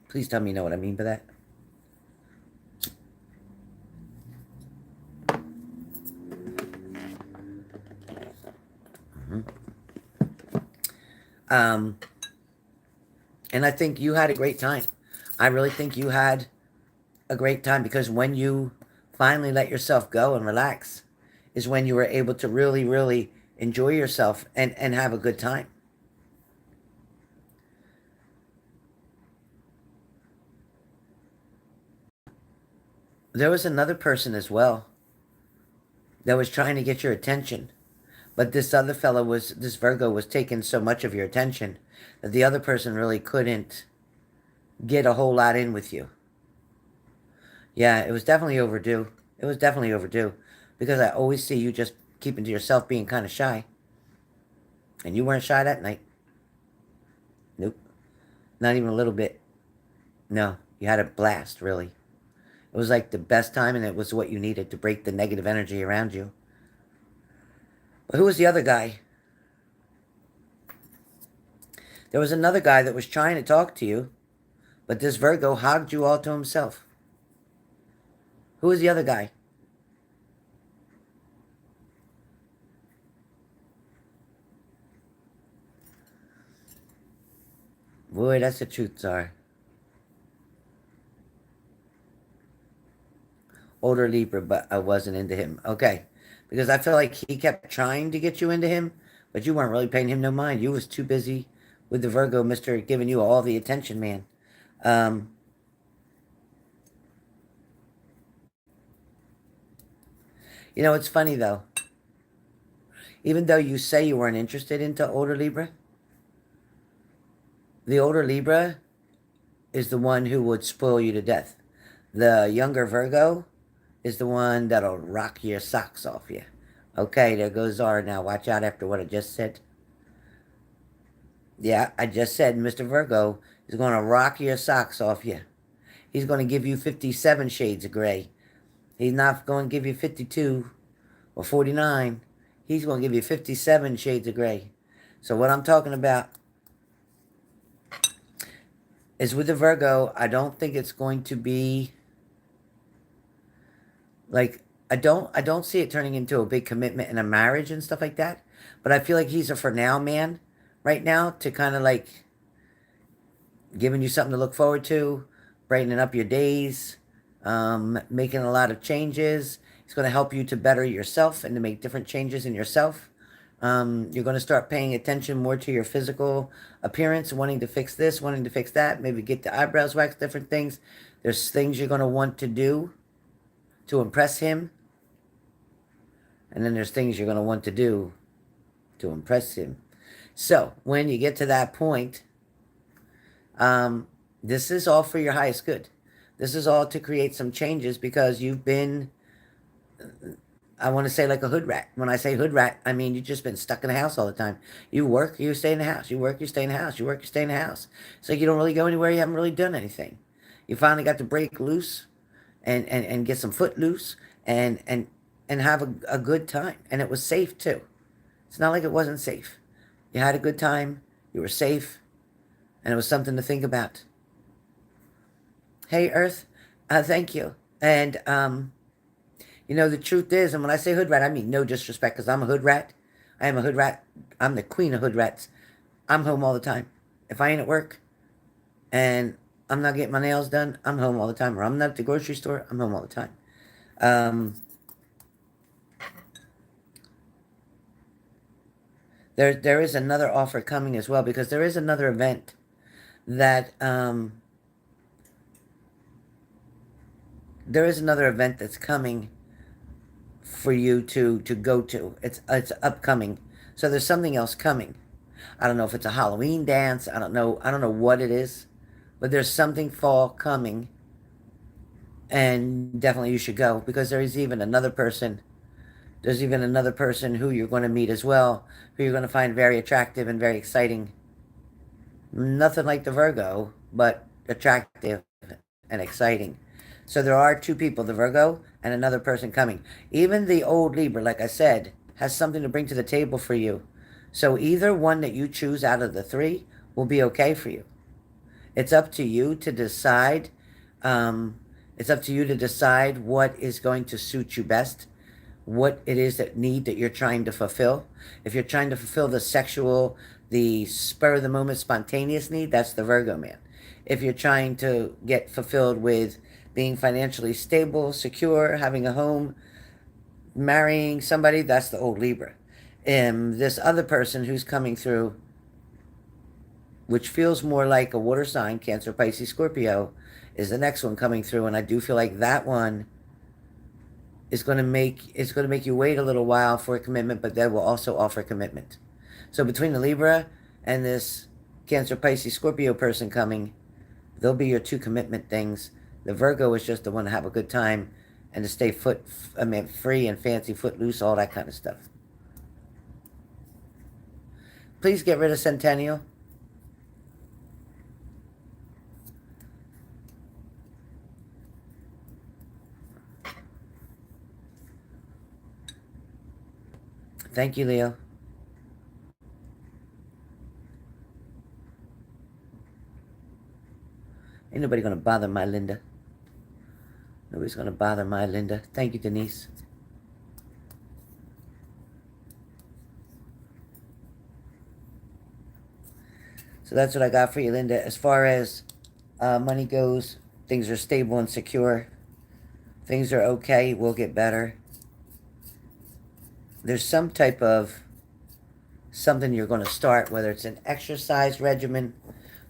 Please tell me you know what I mean by that. Mm-hmm. Um, and I think you had a great time. I really think you had a great time because when you finally let yourself go and relax is when you were able to really, really enjoy yourself and have a good time. There was another person as well that was trying to get your attention. But this other fellow was, this Virgo was taking so much of your attention that the other person really couldn't get a whole lot in with you. Yeah, it was definitely overdue. It was definitely overdue. Because I always see you just keeping to yourself being kind of shy. And you weren't shy that night. Nope. Not even a little bit. No. You had a blast, really. It was like the best time and it was what you needed to break the negative energy around you. But who was the other guy? There was another guy that was trying to talk to you, but this Virgo hogged you all to himself. Who was the other guy? Boy, that's the truth, Czar. older Libra, but I wasn't into him. Okay. Because I feel like he kept trying to get you into him, but you weren't really paying him no mind. You was too busy with the Virgo, Mister, giving you all the attention, man. Um, it's funny though. Even though you say you weren't interested into older Libra, the older Libra is the one who would spoil you to death. The younger Virgo is the one that'll rock your socks off you. Okay, there goes R. Now watch out after what I just said. Yeah, I just said Mr. Virgo is going to rock your socks off you. He's going to give you 57 shades of gray. He's not going to give you 52 or 49. He's going to give you 57 shades of gray. So what I'm talking about is with the Virgo, I don't think it's going to be like I don't see it turning into a big commitment and a marriage and stuff like that. But I feel like he's a for now man right now to kind of like giving you something to look forward to, brightening up your days, making a lot of changes. It's going to help you to better yourself and to make different changes in yourself. You're going to start paying attention more to your physical appearance, wanting to fix this, wanting to fix that, maybe get the eyebrows waxed, different things. There's things you're going to want to do to impress him. And then there's things you're going to want to do to impress him. So when you get to that point, this is all for your highest good. This is all to create some changes because you've been, I want to say like a hood rat. When I say hood rat, I mean you've just been stuck in the house all the time. You work, you stay in the house. You work, you stay in the house. You work, you stay in the house. It's like you don't really go anywhere. You haven't really done anything. You finally got to break loose and get some foot loose and have a good time. And it was safe too. It's not like it wasn't safe. You had a good time. You were safe. And it was something to think about. Hey, Earth, thank you. And, the truth is, and when I say hood rat, I mean no disrespect, because I'm a hood rat. I am a hood rat. I'm the queen of hood rats. I'm home all the time. If I ain't at work and I'm not getting my nails done, I'm home all the time. Or I'm not at the grocery store, I'm home all the time. There is another offer coming as well, because there is another event that there is another event that's coming for you to go to. It's upcoming. So there's something else coming. I don't know if it's a Halloween dance. I don't know what it is, but there's something fall coming, and definitely you should go, because there is even another person. There's even another person who you're going to meet as well, who you're going to find very attractive and very exciting. Nothing like the Virgo, but attractive and exciting. So there are two people, the Virgo and another person coming. Even the old Libra, like I said, has something to bring to the table for you. So either one that you choose out of the three will be okay for you. It's up to you to decide. It's up to you to decide what is going to suit you best, what it is that you're trying to fulfill. If you're trying to fulfill the sexual, the spur of the moment, spontaneous need, that's the Virgo man. If you're trying to get fulfilled with being financially stable, secure, having a home, marrying somebody, that's the old Libra. And this other person who's coming through, which feels more like a water sign, Cancer, Pisces, Scorpio, is the next one coming through. And I do feel like that one is going to make you wait a little while for a commitment, but that will also offer commitment. So between the Libra and this Cancer, Pisces, Scorpio person coming, they'll be your two commitment things. The Virgo is just the one to have a good time and to stay free and fancy, foot loose, all that kind of stuff. Please get rid of Centennial. Thank you, Leo. Ain't nobody going to bother my Linda. Nobody's going to bother my Linda. Thank you, Denise. So that's what I got for you, Linda. As far as money goes, things are stable and secure. Things are okay. We'll get better. There's some type of something you're going to start, whether it's an exercise regimen,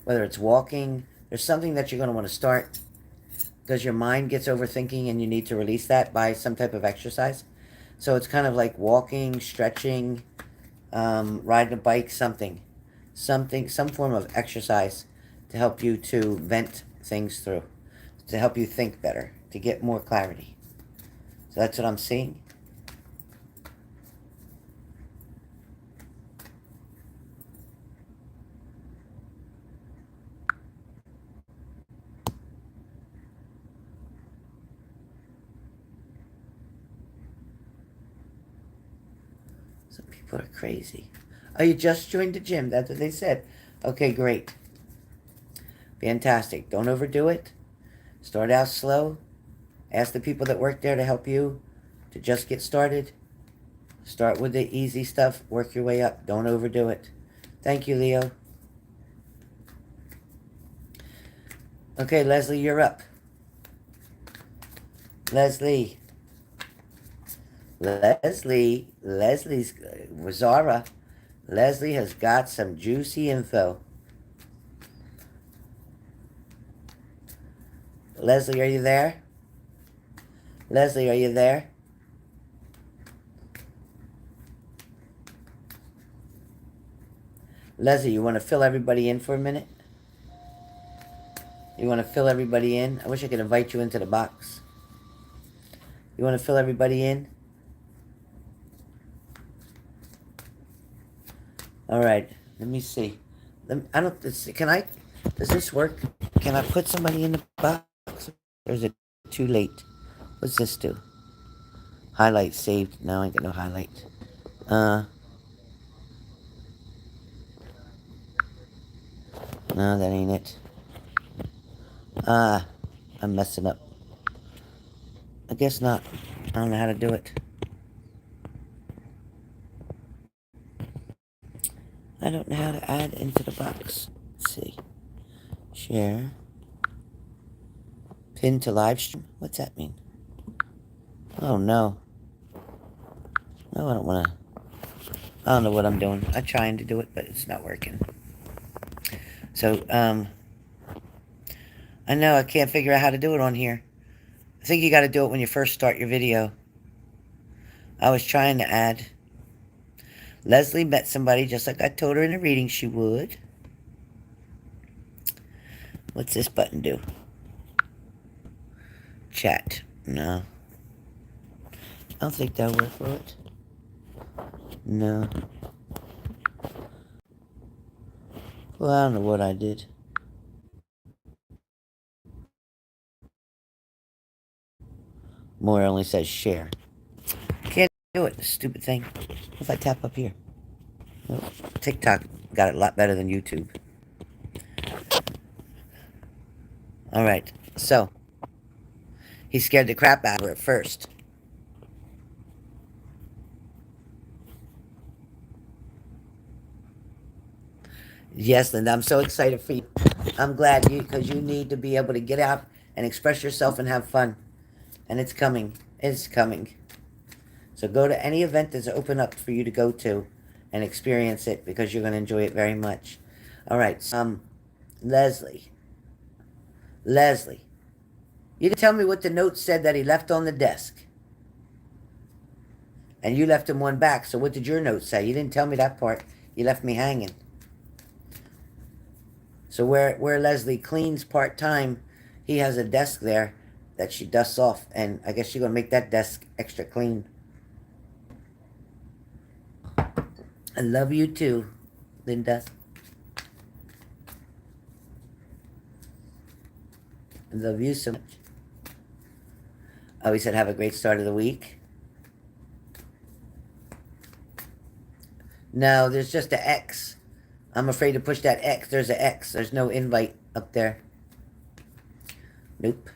whether it's walking. There's something that you're going to want to start because your mind gets overthinking and you need to release that by some type of exercise. So it's kind of like walking, stretching, riding a bike, some form of exercise to help you to vent things through, to help you think better, to get more clarity. So that's what I'm seeing. Some people are crazy. Oh, you just joined the gym. That's what they said. Okay, great. Fantastic. Don't overdo it. Start out slow. Ask the people that work there to help you to just get started. Start with the easy stuff. Work your way up. Don't overdo it. Thank you, Leo. Okay, Leslie, you're up. Leslie's Zara. Leslie has got some juicy info. Leslie, are you there? Leslie, are you there? Leslie, you want to fill everybody in for a minute? You want to fill everybody in? I wish I could invite you into the box. You want to fill everybody in? All right. Let me see. I don't. Can I? Does this work? Can I put somebody in the box? Or is it too late? What's this do? Highlight saved. No, I ain't got no highlight. No, that ain't it. I'm messing up. I guess not. I don't know how to do it. I don't know how to add into the box. Let's see. Share. Pin to live stream. What's that mean? Oh, no. No, I don't want to. I don't know what I'm doing. I'm trying to do it, but it's not working. So, I know I can't figure out how to do it on here. I think you got to do it when you first start your video. I was trying to add. Leslie met somebody just like I told her in the reading she would. What's this button do? Chat. No. I don't think that'll work for it. No. Well, I don't know what I did. More only says share. Can't do it, stupid thing. What if I tap up here? Well, TikTok got it a lot better than YouTube. Alright, so. He scared the crap out of her at first. Yes, Linda, I'm so excited for you. I'm glad you, because you need to be able to get out and express yourself and have fun. And it's coming. It's coming. So go to any event that's open up for you to go to and experience it because you're going to enjoy it very much. All right. Leslie. Leslie. You didn't tell me what the note said that he left on the desk. And you left him one back. So what did your note say? You didn't tell me that part. You left me hanging. So where Leslie cleans part-time, he has a desk there that she dusts off. And I guess she's going to make that desk extra clean. I love you too, Linda. I love you so much. Oh, he said have a great start of the week. No, there's just an X. I'm afraid to push that X. There's an X. There's no invite up there. Nope.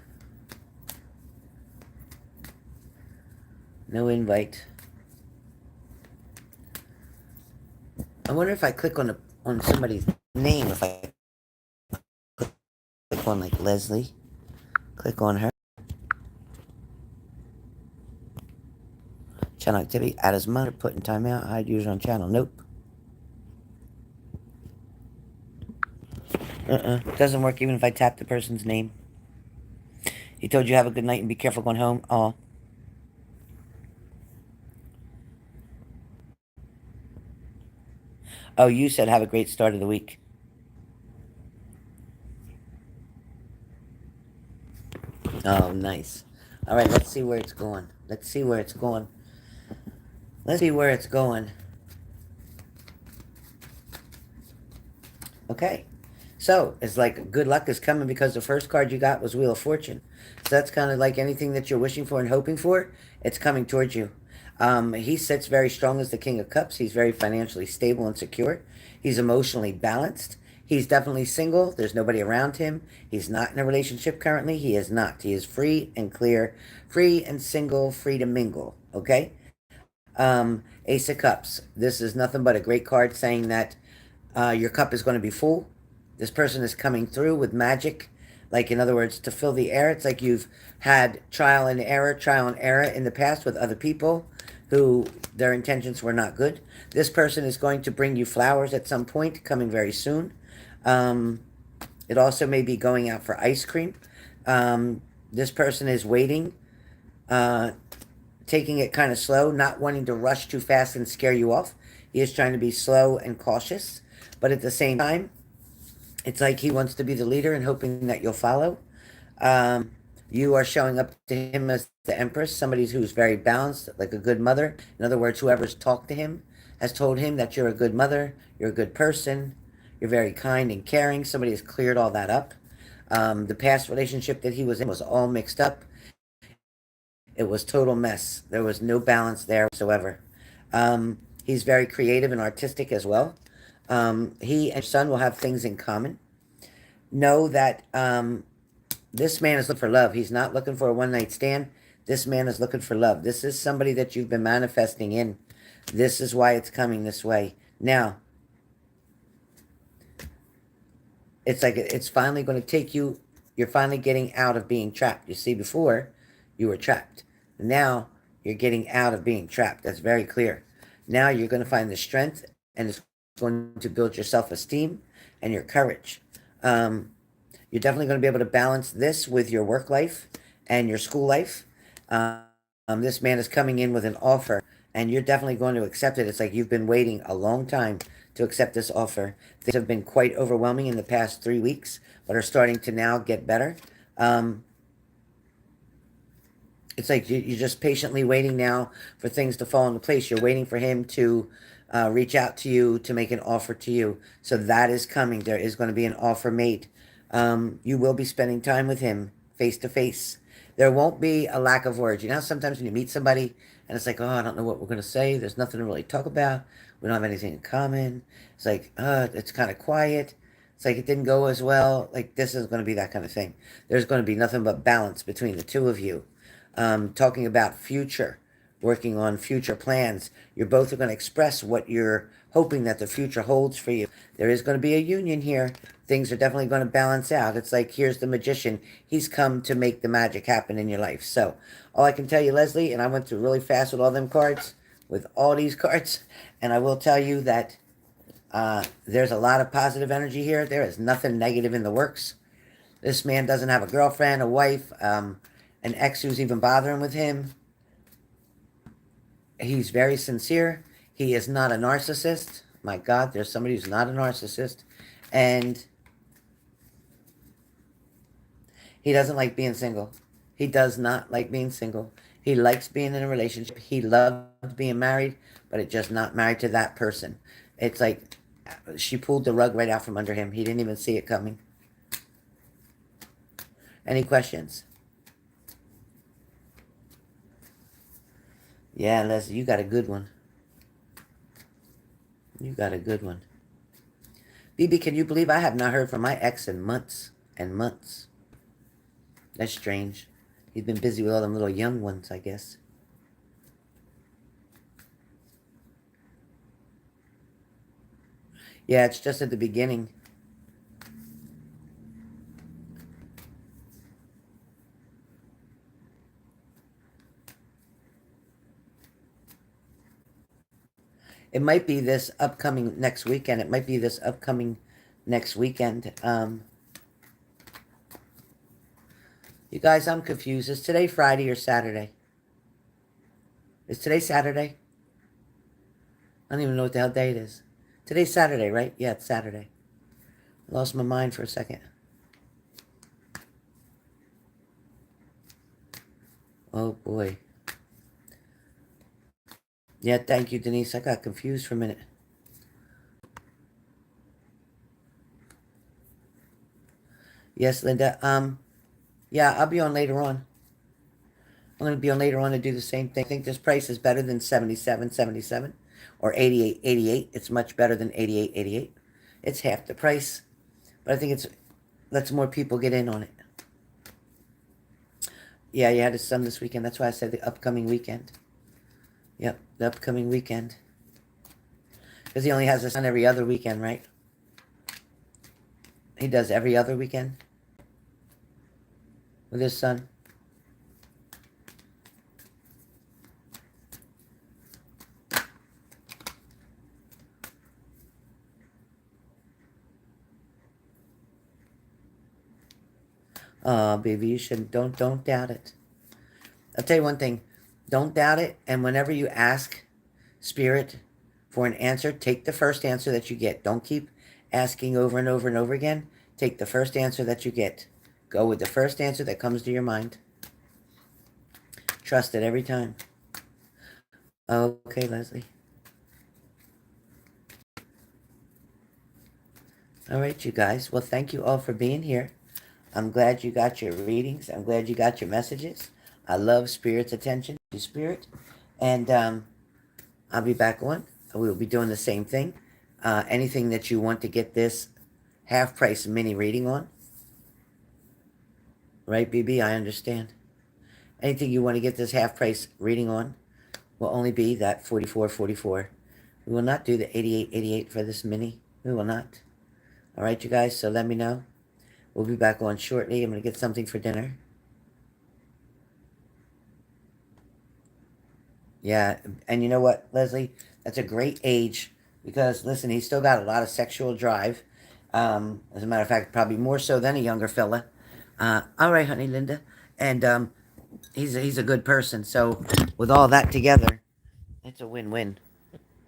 No invite. I wonder if I click on somebody's name, if I click on like Leslie, click on her. Channel activity. Add as monitor. Put in timeout. Hide user on channel. Nope. Doesn't work even if I tap the person's name. He told you have a good night and be careful going home. Oh. Oh, you said have a great start of the week. Oh, nice. All right, let's see where it's going. Let's see where it's going. Let's see where it's going. Okay. So, it's like good luck is coming because the first card you got was Wheel of Fortune. So that's kind of like anything that you're wishing for and hoping for, it's coming towards you. He sits very strong as the King of Cups. He's very financially stable and secure. He's emotionally balanced. He's definitely single. There's nobody around him. He's not in a relationship currently. He is not. He is free and clear, free and single, free to mingle. Okay? Ace of Cups. This is nothing but a great card saying that your cup is going to be full. This person is coming through with magic. Like, in other words, to fill the air. It's like you've had trial and error in the past with other people who their intentions were not good. This person is going to bring you flowers at some point, coming very soon. It also may be going out for ice cream. This person is waiting, taking it kind of slow, not wanting to rush too fast and scare you off. He is trying to be slow and cautious, but at the same time, it's like he wants to be the leader and hoping that you'll follow. You are showing up to him as the Empress, somebody who's very balanced, like a good mother. In other words, whoever's talked to him has told him that you're a good mother, you're a good person, you're very kind and caring. Somebody has cleared all that up. The past relationship that he was in was all mixed up. It was total mess. There was no balance there whatsoever. He's very creative and artistic as well. He and his son will have things in common. Know that this man is looking for love. He's not looking for a one-night stand. This man is looking for love. This is somebody that you've been manifesting in. This is why it's coming this way. Now, it's like it's finally going to take you. You're finally getting out of being trapped. You see, before, you were trapped. Now, you're getting out of being trapped. That's very clear. Now, you're going to find the strength, and it's going to build your self-esteem and your courage. You're definitely going to be able to balance this with your work life and your school life. This man is coming in with an offer, and you're definitely going to accept it. It's like you've been waiting a long time to accept this offer. Things have been quite overwhelming in the past 3 weeks, but are starting to now get better. It's like you're just patiently waiting now for things to fall into place. You're waiting for him to reach out to you, to make an offer to you. So that is coming. There is going to be an offer made. You will be spending time with him face to face. There won't be a lack of words. You know, sometimes when you meet somebody and it's like, oh, I don't know what we're going to say. There's nothing to really talk about. We don't have anything in common. It's like, it's kind of quiet. It's like it didn't go as well. Like, this is going to be that kind of thing. There's going to be nothing but balance between the two of you. Talking about future, working on future plans. You're both going to express what you're hoping that the future holds for you. There is going to be a union here. Things are definitely going to balance out. It's like, here's the magician. He's come to make the magic happen in your life. So, all I can tell you, Leslie, and I went through really fast with all them cards, with all these cards, and I will tell you that there's a lot of positive energy here. There is nothing negative in the works. This man doesn't have a girlfriend, a wife, an ex who's even bothering with him. He's very sincere. He is not a narcissist. My God, there's somebody who's not a narcissist. And he doesn't like being single. He does not like being single. He likes being in a relationship. He loved being married, but it's just not married to that person. It's like she pulled the rug right out from under him. He didn't even see it coming. Any questions? Yeah, Leslie, you got a good one. You got a good one. BB, can you believe I have not heard from my ex in months and months? That's strange. He's been busy with all them little young ones, I guess. Yeah, it's just at the beginning. It might be this upcoming next weekend. It might be this upcoming next weekend. You guys, I'm confused. Is today Friday or Saturday? Is today Saturday? I don't even know what the hell day it is. Today's Saturday, right? Yeah, it's Saturday. I lost my mind for a second. Oh, boy. Yeah, thank you, Denise. I got confused for a minute. Yes, Linda. Yeah, I'll be on later on. I'm going to be on later on to do the same thing. I think this price is better than 77.77 or 88.88. It's much better than 88.88. It's half the price, but I think it's lets more people get in on it. Yeah, you had a son this weekend. That's why I said the upcoming weekend. Yep, the upcoming weekend. Because he only has a son every other weekend, right? He does every other weekend with his son. Oh, baby, you shouldn't. Don't doubt it. I'll tell you one thing. Don't doubt it. And whenever you ask Spirit for an answer, take the first answer that you get. Don't keep asking over and over and over again. Take the first answer that you get. Go with the first answer that comes to your mind. Trust it every time. Okay, Leslie. All right, you guys. Well, thank you all for being here. I'm glad you got your readings. I'm glad you got your messages. I love Spirit's attention to Spirit. And I'll be back on. We'll be doing the same thing. Anything that you want to get this half-price mini reading on. Right, BB? I understand. Anything you want to get this half-price reading on will only be that $44.44. We will not do the $88.88 for this mini. We will not. All right, you guys? So let me know. We'll be back on shortly. I'm going to get something for dinner. Yeah, and you know what, Leslie? That's a great age because, listen, he's still got a lot of sexual drive. As a matter of fact, probably more so than a younger fella. All right, honey, Linda. And he's a good person. So with all that together, it's a win-win.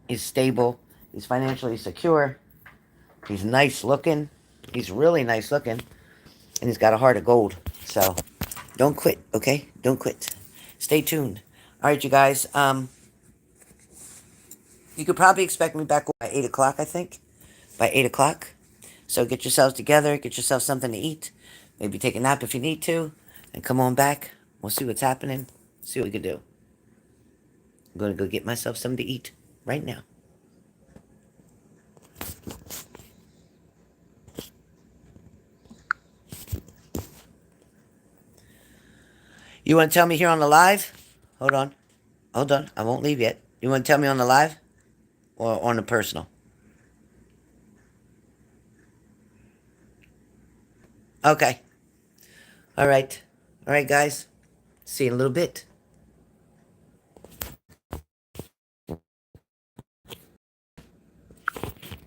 He's stable. He's financially secure. He's nice looking. He's really nice looking. And he's got a heart of gold. So don't quit, okay? Don't quit. Stay tuned. All right, you guys. You could probably expect me back by 8 o'clock, I think. By 8 o'clock. So get yourselves together. Get yourself something to eat. Maybe take a nap if you need to. And come on back. We'll see what's happening. See what we can do. I'm going to go get myself something to eat right now. You want to tell me here on the live? Hold on. Hold on. I won't leave yet. You want to tell me on the live? Or on the personal? Okay. All right. All right, guys. See you in a little bit.